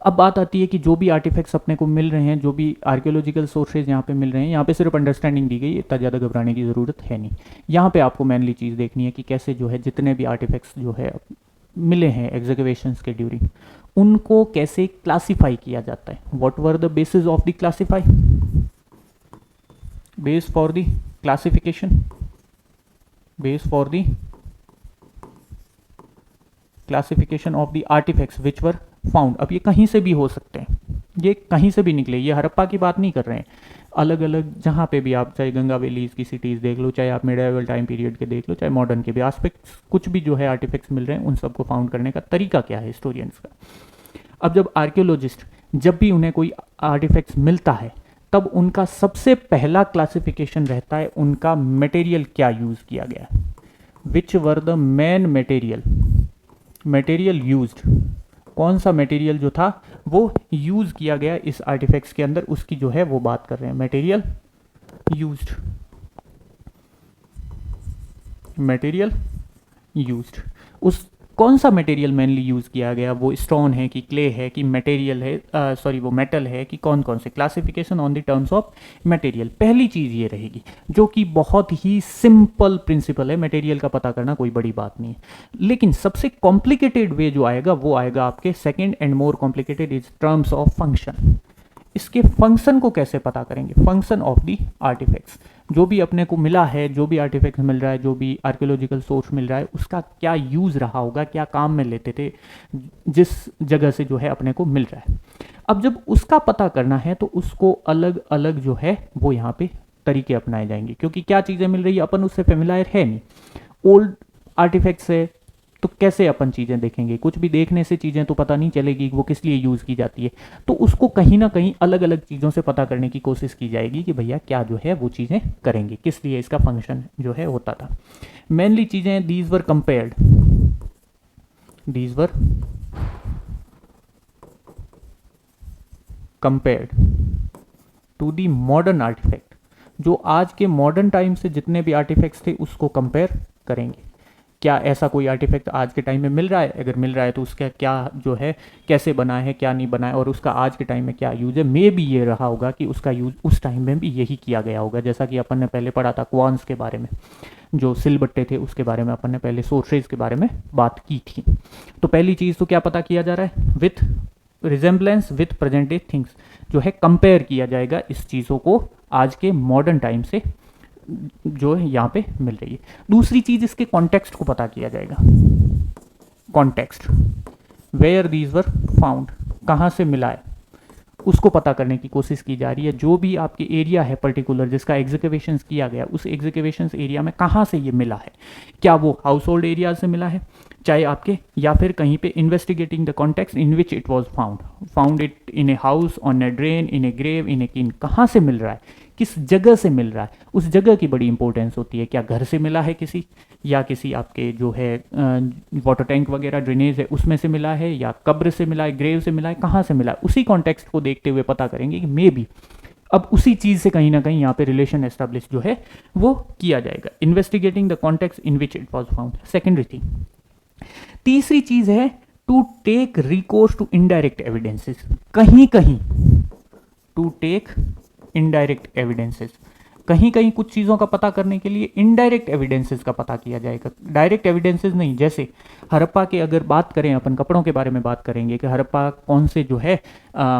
अब बात आती है कि जो भी आर्टिफैक्ट्स अपने को मिल रहे हैं, जो भी आर्कियोलॉजिकल सोर्सेज यहाँ पे मिल रहे हैं, यहाँ पे सिर्फ अंडरस्टैंडिंग दी गई, इतना ज़्यादा घबराने की ज़रूरत है नहीं। यहाँ पे आपको मेनली चीज़ देखनी है कि कैसे जो है जितने भी आर्टिफैक्ट्स जो है मिले हैं एग्जीक्यूशंस के ड्यूरिंग, उनको कैसे क्लासिफाई किया जाता है, what were the basis of the classify, base for the classification, base for the classification of the artefacts which were found. अब ये कहीं से भी हो सकते हैं, ये कहीं से भी निकले, ये हड़प्पा की बात नहीं कर रहे हैं, अलग अलग जहाँ पे भी आप, चाहे गंगा वैलीज की सिटीज़ देख लो, चाहे आप मिडिवल टाइम पीरियड के देख लो, चाहे मॉडर्न के भी आस्पेक्ट्स कुछ भी जो है आर्टिफैक्ट्स मिल रहे हैं, उन सबको फाउंड करने का तरीका क्या है हिस्टोरियंस का। अब जब आर्कियोलॉजिस्ट जब भी उन्हें कोई आर्टिफैक्ट्स मिलता है, तब उनका सबसे पहला क्लासिफिकेशन रहता है उनका मटेरियल क्या यूज़ किया गया, which were the main material used, कौन सा मटेरियल जो था वो यूज़ किया गया इस आर्टिफैक्ट्स के अंदर, उसकी जो है वो बात कर रहे हैं, मटेरियल यूज्ड, मटेरियल यूज्ड, उस कौन सा मटेरियल मेनली यूज़ किया गया, वो स्टोन है कि क्ले है कि मटेरियल है, सॉरी वो मेटल है कि कौन कौन से, classification on the terms of material. पहली चीज़ ये रहेगी जो कि बहुत ही सिंपल प्रिंसिपल है, मटेरियल का पता करना कोई बड़ी बात नहीं है। लेकिन सबसे कॉम्प्लिकेटेड वे जो आएगा वो आएगा आपके second and more complicated is terms of function. इसके फंक्शन को कैसे पता करेंगे, फंक्शन ऑफ दी आर्टिफैक्ट्स, जो भी अपने को मिला है, जो भी आर्टिफैक्ट मिल रहा है, जो भी आर्कियोलॉजिकल सोर्स मिल रहा है, उसका क्या यूज़ रहा होगा, क्या काम में लेते थे जिस जगह से जो है अपने को मिल रहा है। अब जब उसका पता करना है तो उसको अलग अलग जो है वो यहाँ पे तरीके अपनाए जाएंगे, क्योंकि क्या चीज़ें मिल रही है अपन उससे फेमिलायर है नहीं, ओल्ड आर्टिफैक्ट्स है, तो कैसे अपन चीज़ें देखेंगे, कुछ भी देखने से चीज़ें तो पता नहीं चलेगी वो किस लिए यूज़ की जाती है, तो उसको कहीं ना कहीं अलग अलग चीज़ों से पता करने की कोशिश की जाएगी कि भैया क्या जो है वो चीज़ें करेंगे, किस लिए इसका फंक्शन जो है होता था। मेनली चीज़ें these were compared, these were compared to the modern artefact, जो आज के मॉडर्न टाइम से जितने भी आर्टिफैक्ट्स थे उसको कंपेयर करेंगे। क्या ऐसा कोई आर्टिफैक्ट आज के टाइम में मिल रहा है, अगर मिल रहा है तो उसका क्या जो है कैसे बना है, क्या नहीं बना है, और उसका आज के टाइम में क्या यूज़ है। मे भी ये रहा होगा कि उसका यूज़ उस टाइम में भी यही किया गया होगा, जैसा कि अपन ने पहले पढ़ा था क्वांस के बारे में, जो सिलबट्टे थे उसके बारे में अपन ने पहले सोर्सेज के बारे में बात की थी। तो पहली चीज़ तो क्या पता किया जा रहा है, with resemblance with present day things, जो है कंपेयर किया जाएगा इस चीज़ों को आज के मॉडर्न टाइम से जो है यहाँ पे मिल रही है। दूसरी चीज इसके कॉन्टेक्स्ट को पता किया जाएगा, context, where these were found, कहाँ से मिला है उसको पता करने की कोशिश की जा रही है। जो भी आपके एरिया है पर्टिकुलर जिसका एग्जीक्यूशंस किया गया, उस एग्जीक्यूशंस एरिया में कहाँ से ये मिला है, क्या वो हाउस होल्ड एरिया से मिला है, चाहे आपके, या फिर कहीं पे investigating the context in which it was found it in a house, on a drain, in a grave, in a kiln, कहाँ से मिल रहा है, किस जगह से मिल रहा है, उस जगह की बड़ी इंपॉर्टेंस होती है। क्या घर से मिला है किसी, या किसी आपके जो है वाटर टैंक वगैरह ड्रेनेज है उसमें से मिला है, या कब्र से मिला है, ग्रेव से मिला है, कहाँ से मिला है, उसी कॉन्टेक्स्ट को देखते हुए पता करेंगे कि मे बी अब उसी चीज़ से कहीं ना कहीं यहाँ पे रिलेशन एस्टेब्लिश जो है वो किया जाएगा। Investigating the context in which it was found, secondary thing. तीसरी चीज है to take recourse to indirect evidences, कहीं कहीं टू टेक इनडायरेक्ट एविडेंसेस, कहीं कहीं कुछ चीज़ों का पता करने के लिए इनडायरेक्ट एविडेंसेस का पता किया जाएगा, डायरेक्ट एविडेंसेस नहीं। जैसे हड़प्पा के अगर बात करें, अपन कपड़ों के बारे में बात करेंगे कि हड़प्पा कौन से जो है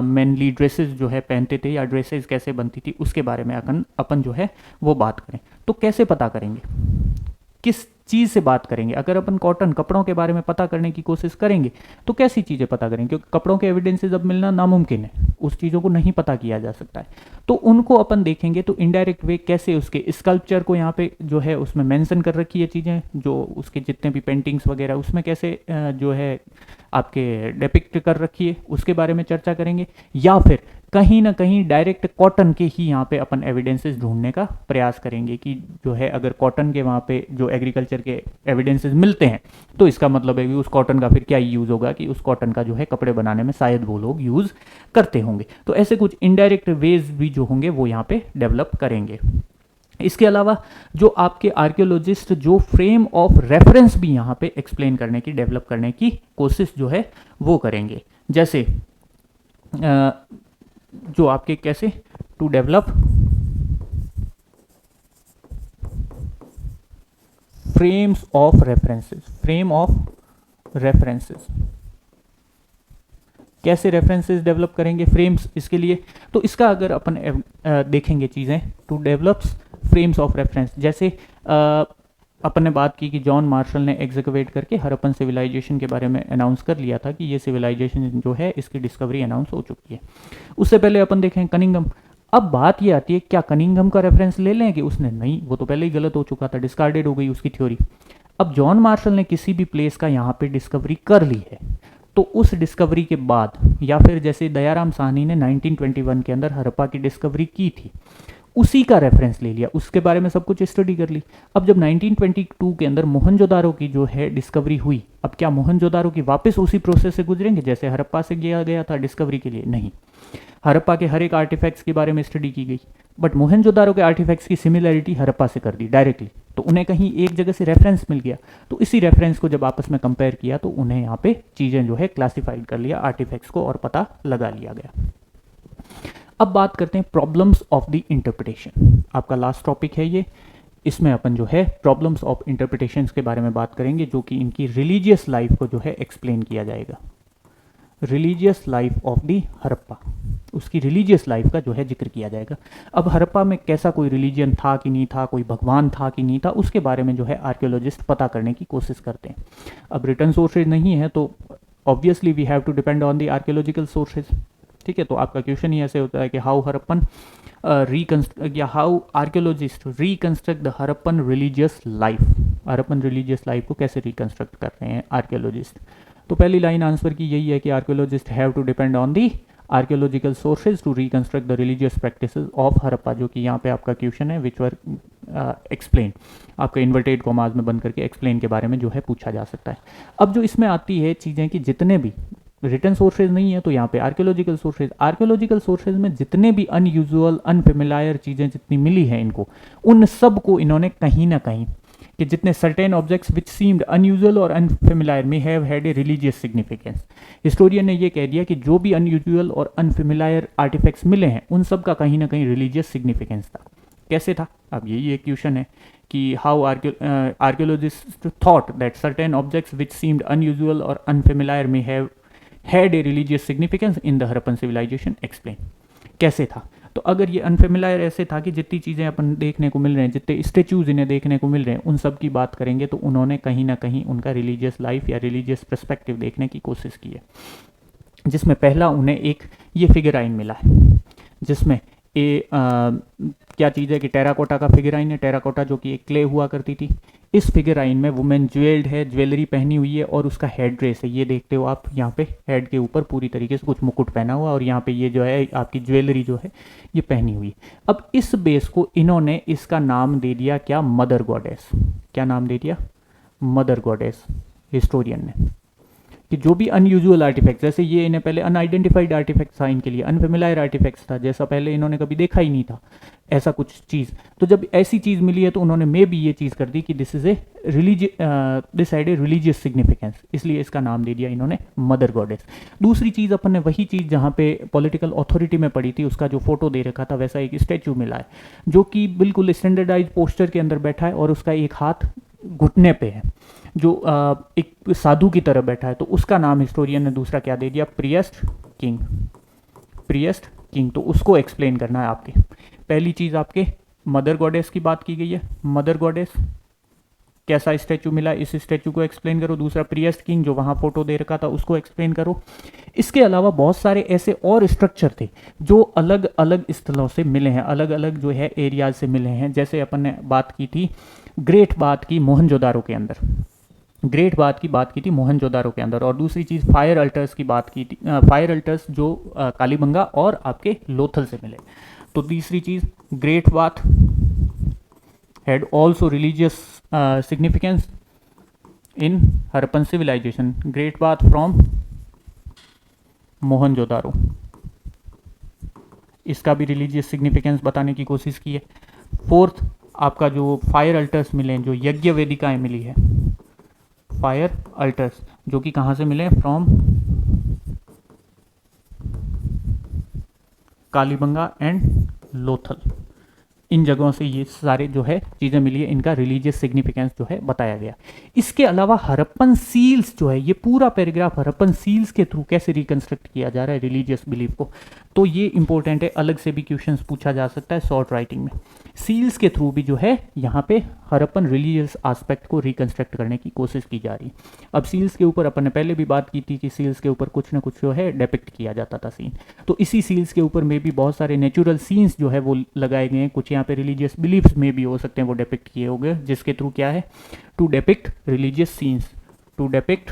मेनली ड्रेसेस जो है पहनते थे, या ड्रेसेस कैसे बनती थी, उसके बारे में अपन जो है वो बात करें, तो कैसे पता करेंगे, किस चीज़ से बात करेंगे। अगर अपन कॉटन कपड़ों के बारे में पता करने की कोशिश करेंगे तो कैसी चीज़ें पता करेंगे, क्योंकि कपड़ों के एविडेंसेस अब मिलना नामुमकिन है, उस चीज़ों को नहीं पता किया जा सकता है। तो उनको अपन देखेंगे तो इनडायरेक्ट वे कैसे, उसके स्कल्पचर को यहाँ पे जो है उसमें मेंशन कर रखी है चीज़ें, जो उसके जितने भी पेंटिंग्स वगैरह उसमें कैसे जो है आपके डिपिक्ट कर रखी है उसके बारे में चर्चा करेंगे, या फिर कहीं ना कहीं डायरेक्ट कॉटन के ही यहाँ पे अपन एविडेंसेस ढूंढने का प्रयास करेंगे कि जो है अगर कॉटन के वहाँ पे जो एग्रीकल्चर के एविडेंसेस मिलते हैं तो इसका मतलब है कि उस कॉटन का फिर क्या यूज़ होगा, कि उस कॉटन का जो है कपड़े बनाने में शायद वो लोग यूज़ करते होंगे। तो ऐसे कुछ इनडायरेक्ट वेज भी जो होंगे वो यहाँ पे डेवलप करेंगे। इसके अलावा जो आपके आर्कियोलॉजिस्ट जो फ्रेम ऑफ रेफरेंस भी यहाँ पे एक्सप्लेन करने की, डेवलप करने की कोशिश जो है वो करेंगे। जैसे जो आपके कैसे to develop frames of references, frame of references. कैसे रेफरेंसेस डेवलप करेंगे, फ्रेम्स इसके लिए। तो इसका अगर अपन देखेंगे चीज़ें, to develops frames of reference, जैसे अपन ने बात की कि जॉन मार्शल ने एग्जीक्यूट करके हड़प्पन सिविलाइजेशन के बारे में अनाउंस कर लिया था कि ये सिविलाइजेशन जो है इसकी डिस्कवरी अनाउंस हो चुकी है। उससे पहले अपन देखें कनिंघम। अब बात ये आती है क्या कनिंघम का रेफरेंस ले लें कि उसने, नहीं, वो तो पहले ही गलत हो चुका था, डिस्कार्डेड हो गई उसकी थ्योरी। अब जॉन मार्शल ने किसी भी प्लेस का यहाँ पे डिस्कवरी कर ली है, तो उस डिस्कवरी के बाद, या फिर जैसे दयाराम साहनी ने 1921 के अंदर हड़प्पा की डिस्कवरी की थी, उसी का रेफरेंस ले लिया, उसके बारे में सब कुछ स्टडी कर ली। अब जब 1922 के अंदर मोहनजोदारो की जो है डिस्कवरी हुई, अब क्या मोहनजोदारो की वापस उसी प्रोसेस से गुजरेंगे जैसे हड़प्पा से किया गया था डिस्कवरी के लिए? नहीं, हड़प्पा के हर एक आर्टिफैक्ट्स के बारे में स्टडी की गई, बट मोहनजोदारो के आर्टिफैक्ट्स की सिमिलरिटी हड़प्पा से कर दी डायरेक्टली, तो उन्हें कहीं एक जगह से रेफरेंस मिल गया, तो इसी रेफरेंस को जब आपस में कंपेयर किया तो उन्हें यहाँ पे चीज़ें जो है क्लासिफाइड कर लिया, आर्टिफैक्ट्स को, और पता लगा लिया गया। अब बात करते हैं प्रॉब्लम्स ऑफ द इंटरप्रिटेशन, आपका लास्ट टॉपिक है ये। इसमें अपन जो है प्रॉब्लम्स ऑफ इंटरप्रिटेशंस के बारे में बात करेंगे, जो कि इनकी रिलीजियस लाइफ को जो है एक्सप्लेन किया जाएगा। Religious life of the Harappa, उसकी रिलीजियस लाइफ का जो है जिक्र किया जाएगा। अब हड़प्पा में कैसा कोई रिलीजन था कि नहीं था, कोई भगवान था कि नहीं था, उसके बारे में जो है आर्कियोलॉजिस्ट पता करने की कोशिश करते हैं। अब रिटर्न सोर्सेज नहीं है तो obviously we have to depend on the archaeological sources. ठीक है, तो आपका क्वेश्चन ही ऐसे होता है कि हाउ हड़प्पन या how archaeologist reconstruct the Harappan religious life, Harappan religious life को कैसे रिकंस्ट्रक्ट कर रहे हैं आर्कियोलॉजिस्ट। तो पहली लाइन आंसर की यही है कि archaeologist have to depend on the archaeological sources to reconstruct the religious practices of Harappa, जो कि यहाँ पे आपका क्वेश्चन है, विच वर एक्सप्लेन, आपका इन्वर्टेड कॉमाज में बंद करके एक्सप्लेन के बारे में जो है पूछा जा सकता है। अब जो इसमें आती है चीज़ें कि जितने भी रिटर्न सोर्सेज नहीं है तो यहाँ पे आर्कियोलॉजिकल सोर्सेज में जितने भी अनयूजुअल अनफेमिलियर चीज़ें जितनी मिली हैं इनको, उन सब को इन्होंने कहीं ना कहीं कि जितने certain objects which seemed unusual और unfamiliar may have had a religious significance, historian ने ये कह दिया कि जो भी अनयूजुअल और अनफेमिलियर आर्टिफैक्ट्स मिले हैं उन सब का कहीं ना कहीं रिलीजियस सिग्निफिकेंस था। कैसे था? अब यही एक क्वेश्चन है कि how archaeologist thought that certain objects which seemed unusual और unfamiliar may have had a religious significance in the Harappan civilisation, explain. कैसे था? तो अगर ये अनफेमिलियर ऐसे था कि जितनी चीज़ें अपन देखने को मिल रहे हैं, जितने स्टेचूज इन्हें देखने को मिल रहे हैं, उन सब की बात करेंगे तो उन्होंने कहीं ना कहीं उनका रिलीजियस लाइफ या रिलीजियस पर्सपेक्टिव देखने की कोशिश की है, जिसमें पहला उन्हें एक ये फिगराइन मिला है, जिसमें क्या चीज़ है कि टेराकोटा का फिगराइन है, टेराकोटा जो कि एक क्ले हुआ करती थी। इस फिगराइन में वुमेन ज्वेल्ड है, ज्वेलरी पहनी हुई है, और उसका हेड ड्रेस है, ये देखते हो आप यहाँ पे हेड के ऊपर पूरी तरीके से कुछ मुकुट पहना हुआ, और यहाँ पे ये जो है आपकी ज्वेलरी जो है ये पहनी हुई। अब इस बेस को इन्होंने इसका नाम दे दिया क्या? Mother goddess. क्या नाम दे दिया? मदर गॉडेस, हिस्टोरियन ने, कि जो भी अनयूजुअल आर्टिफैक्ट, जैसे ये इन्हें पहले अनआइडेंटिफाइड आर्टिफैक्ट था, इनके लिए अनफेमिलियर आर्टिफैक्ट्स था, जैसा पहले इन्होंने कभी देखा ही नहीं था ऐसा कुछ चीज़, तो जब ऐसी चीज़ मिली है तो उन्होंने मे भी ये चीज़ कर दी कि this is a this had a religious significance, इसलिए इसका नाम दे दिया इन्होंने मदर गॉडेस। दूसरी चीज़ अपन ने वही चीज़ जहाँ पे पॉलिटिकल अथॉरिटी में पड़ी थी, उसका जो फोटो दे रखा था वैसा एक स्टैचू मिला है, जो कि बिल्कुल स्टैंडर्डाइज पोस्टर के अंदर बैठा है और उसका एक हाथ घुटने पे है, जो एक साधु की तरह बैठा है, तो उसका नाम हिस्टोरियन ने दूसरा क्या दे दिया? प्रियस्ट किंग। प्रियस्ट किंग, तो उसको एक्सप्लेन करना है आपके। पहली चीज़ आपके मदर गॉडेस की बात की गई है, मदर गॉडेस कैसा स्टैचू मिला, इस स्टैचू को एक्सप्लेन करो। दूसरा प्रियस्ट किंग जो वहाँ फोटो दे रखा था उसको एक्सप्लेन करो। इसके अलावा बहुत सारे ऐसे और स्ट्रक्चर थे जो अलग अलग स्थलों से मिले हैं, अलग अलग जो है एरियाज से मिले हैं। जैसे अपन ने बात की थी ग्रेट बाथ की मोहनजोदारो के अंदर, ग्रेट बाथ की बात की थी मोहनजोदारो के अंदर, और दूसरी चीज़ फायर अल्टर्स की बात की थी, फायर अल्टर्स जो कालीबंगा और आपके लोथल से मिले। तो तीसरी चीज़ great bath had also religious significance in Harappan civilisation, great bath from Mohenjodaro, इसका भी रिलीजियस सिग्निफिकेंस बताने की कोशिश की है। फोर्थ आपका जो फायर अल्टर्स मिले हैं, जो यज्ञ वेदिकाएं मिली है, फायर अल्टर्स जो कि कहाँ से मिले? फ्रॉम कालीबंगा एंड लोथल, इन जगहों से ये सारे जो है चीज़ें मिली है, इनका रिलीजियस सिग्निफिकेंस जो है बताया गया। इसके अलावा हड़प्पन सील्स जो है, ये पूरा पैराग्राफ हड़प्पन सील्स के थ्रू कैसे रिकंस्ट्रक्ट किया जा रहा है रिलीजियस बिलीफ को, तो ये इंपॉर्टेंट है, अलग से भी क्वेश्चंस पूछा जा सकता है शॉर्ट राइटिंग में। सील्स के थ्रू भी जो है यहाँ पे हड़प्पन रिलीजियस एस्पेक्ट को रिकंस्ट्रक्ट करने की कोशिश की जा रही है। अब सील्स के ऊपर अपन ने पहले भी बात की थी कि सील्स के ऊपर कुछ ना कुछ जो है डिपिक्ट किया जाता था सीन, तो इसी सील्स के ऊपर में भी बहुत सारे नेचुरल सीन्स जो है वो लगाए गए हैं। कुछ यहाँ पे रिलीजियस बिलीफ्स में भी हो सकते हैं वो डिपिक्ट किए हो गए, जिसके थ्रू क्या है, to depict religious scenes, to depict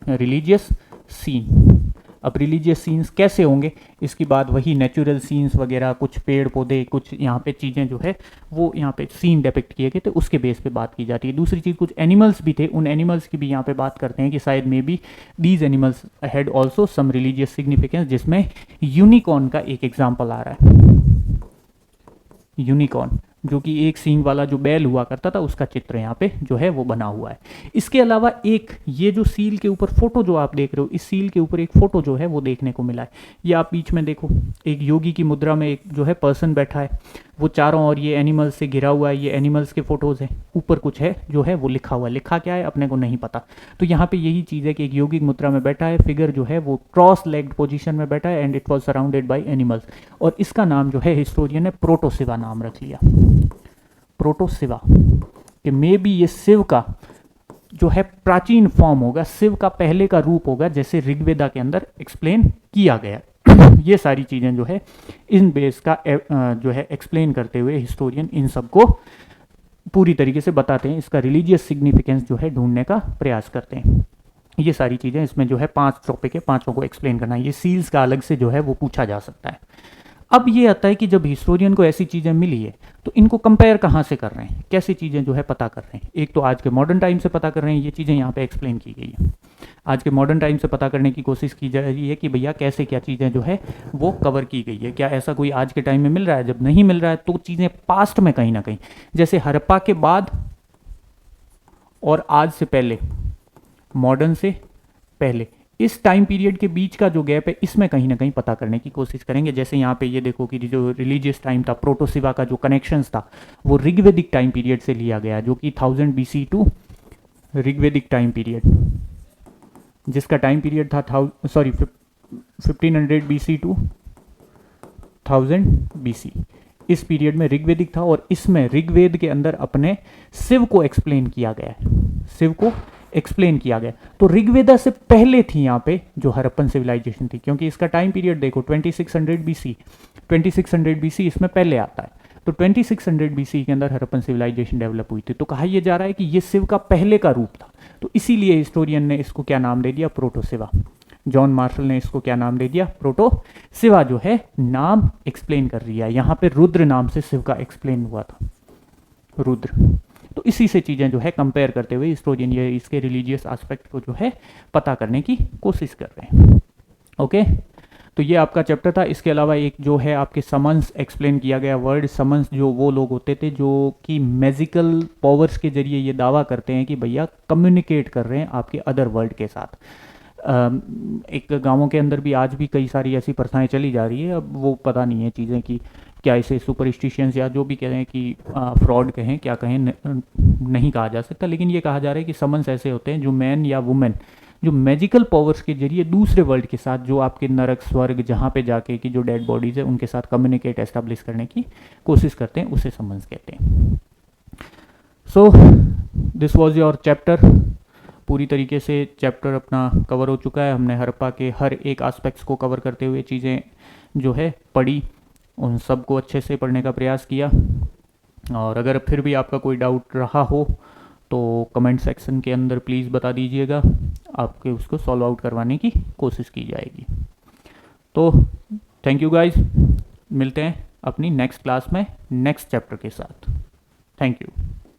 religious scene. अब रिलीजियस सीन्स कैसे होंगे, इसकी बात वही नेचुरल सीन्स वगैरह, कुछ पेड़ पौधे, कुछ यहाँ पे चीज़ें जो है वो यहाँ पे सीन डिपिक्ट किए गए, तो उसके बेस पे बात की जाती है। दूसरी चीज़, कुछ एनिमल्स भी थे, उन एनिमल्स की भी यहाँ पे बात करते हैं कि शायद maybe these animals had also some religious significance, जिसमें यूनिकॉर्न का एक एग्जाम्पल आ रहा है। यूनिकॉर्न जो कि एक सींग वाला जो बैल हुआ करता था, उसका चित्र यहाँ पे जो है वो बना हुआ है। इसके अलावा एक ये जो सील के ऊपर फोटो जो आप देख रहे हो, इस सील के ऊपर एक फोटो जो है वो देखने को मिला है। ये आप बीच में देखो, एक योगी की मुद्रा में एक जो है पर्सन बैठा है, वो चारों ओर ये एनिमल्स से घिरा हुआ है, ये एनिमल्स के फोटोज हैं, ऊपर कुछ है जो है वो लिखा हुआ है, लिखा क्या है अपने को नहीं पता। तो यहाँ पे यही चीज़ है कि एक योगिक मुद्रा में बैठा है, फिगर जो है वो क्रॉस लेग्ड पोजीशन में बैठा है, and it was surrounded by animals, और इसका नाम जो है हिस्टोरियन ने प्रोटोसिवा नाम रख लिया, प्रोटोसिवा, कि मे बी ये शिव का जो है प्राचीन फॉर्म होगा, शिव का पहले का रूप होगा, जैसे ऋग्वेदा के अंदर एक्सप्लेन किया गया। ये सारी चीज़ें जो है इन बेस का जो है एक्सप्लेन करते हुए हिस्टोरियन इन सब को पूरी तरीके से बताते हैं, इसका रिलीजियस सिग्निफिकेंस जो है ढूंढने का प्रयास करते हैं। ये सारी चीज़ें इसमें जो है 5 टॉपिक है, 5 को एक्सप्लेन करना है। ये सील्स का अलग से जो है वो पूछा जा सकता है। अब ये आता है कि जब हिस्टोरियन को ऐसी चीज़ें मिली है, तो इनको कंपेयर कहाँ से कर रहे हैं, कैसी चीज़ें जो है पता कर रहे हैं। एक तो आज के मॉडर्न टाइम से पता कर रहे हैं, ये चीज़ें यहाँ पे एक्सप्लेन की गई है। आज के मॉडर्न टाइम से पता करने की कोशिश की जा रही है कि भैया कैसे क्या चीज़ें जो है वो कवर की गई है, क्या ऐसा कोई आज के टाइम में मिल रहा है। जब नहीं मिल रहा है तो चीज़ें पास्ट में कहीं ना कहीं, जैसे हड़प्पा के बाद और आज से पहले, मॉडर्न से पहले, इस टाइम पीरियड के बीच का जो गैप है, इसमें कहीं ना कहीं पता करने की कोशिश करेंगे। जैसे यहाँ पे ये देखो कि जो रिलीजियस टाइम था, प्रोटोसिवा का जो कनेक्शंस था, वो ऋग्वेदिक टाइम पीरियड से लिया गया, जो कि 1000 BC to Rigvedic time period, जिसका टाइम पीरियड था 1500 BC टू 1000 BC। इस पीरियड में ऋग्वेदिक था, और इसमें ऋग्वेद के अंदर अपने शिव को एक्सप्लेन किया गया है, शिव को एक्सप्लेन किया गया। तो ऋग्वेदा से पहले थी यहाँ पे जो हड़प्पन सिविलाइजेशन थी, क्योंकि इसका टाइम पीरियड देखो 2600 BC, 2600 BC इसमें पहले आता है। तो 2600 BC के अंदर हड़प्पन सिविलाइजेशन डेवलप हुई थी। तो कहा यह जा रहा है कि ये शिव का पहले का रूप था, तो इसीलिए हिस्टोरियन ने इसको क्या नाम दे दिया, प्रोटोसिवा। जॉन मार्शल ने इसको क्या नाम दे दिया, प्रोटोसिवा जो है नाम एक्सप्लेन कर रही है। यहाँ पे रुद्र नाम से शिव का एक्सप्लेन हुआ था, रुद्र। तो इसी से चीज़ें जो है कंपेयर करते हुए हिस्टोरियन ये इसके रिलीजियस एस्पेक्ट को जो है पता करने की कोशिश कर रहे हैं। ओके, तो ये आपका चैप्टर था। इसके अलावा एक जो है आपके समन्स एक्सप्लेन किया गया। वर्ड समन्स जो वो लोग होते थे जो कि मैजिकल पावर्स के जरिए ये दावा करते हैं कि भैया कम्युनिकेट कर रहे हैं आपके अदर वर्ल्ड के साथ। एक गाँवों के अंदर भी आज भी कई सारी ऐसी प्रथाएं चली जा रही है। अब वो पता नहीं है चीज़ें कि क्या इसे सुपरस्टिशंस या जो भी कहें कि फ्रॉड कहें, क्या कहें, नहीं कहा जा सकता, लेकिन ये कहा जा रहा है कि समन्स ऐसे होते हैं जो मैन या वुमेन जो मैजिकल पावर्स के जरिए दूसरे वर्ल्ड के साथ, जो आपके नरक स्वर्ग जहाँ पे जाके की जो डेड बॉडीज़ है उनके साथ कम्युनिकेट एस्टेब्लिश करने की कोशिश करते हैं, उसे समन्स कहते हैं। So this was your chapter. पूरी तरीके से चैप्टर अपना कवर हो चुका है। हमने हड़प्पा के हर एक एस्पेक्ट्स को कवर करते हुए चीज़ें जो है पढ़ी, उन सब को अच्छे से पढ़ने का प्रयास किया। और अगर फिर भी आपका कोई डाउट रहा हो तो कमेंट सेक्शन के अंदर प्लीज़ बता दीजिएगा, आपके उसको सॉल्व आउट करवाने की कोशिश की जाएगी। तो थैंक यू गाइस, मिलते हैं अपनी नेक्स्ट क्लास में नेक्स्ट चैप्टर के साथ। Thank you.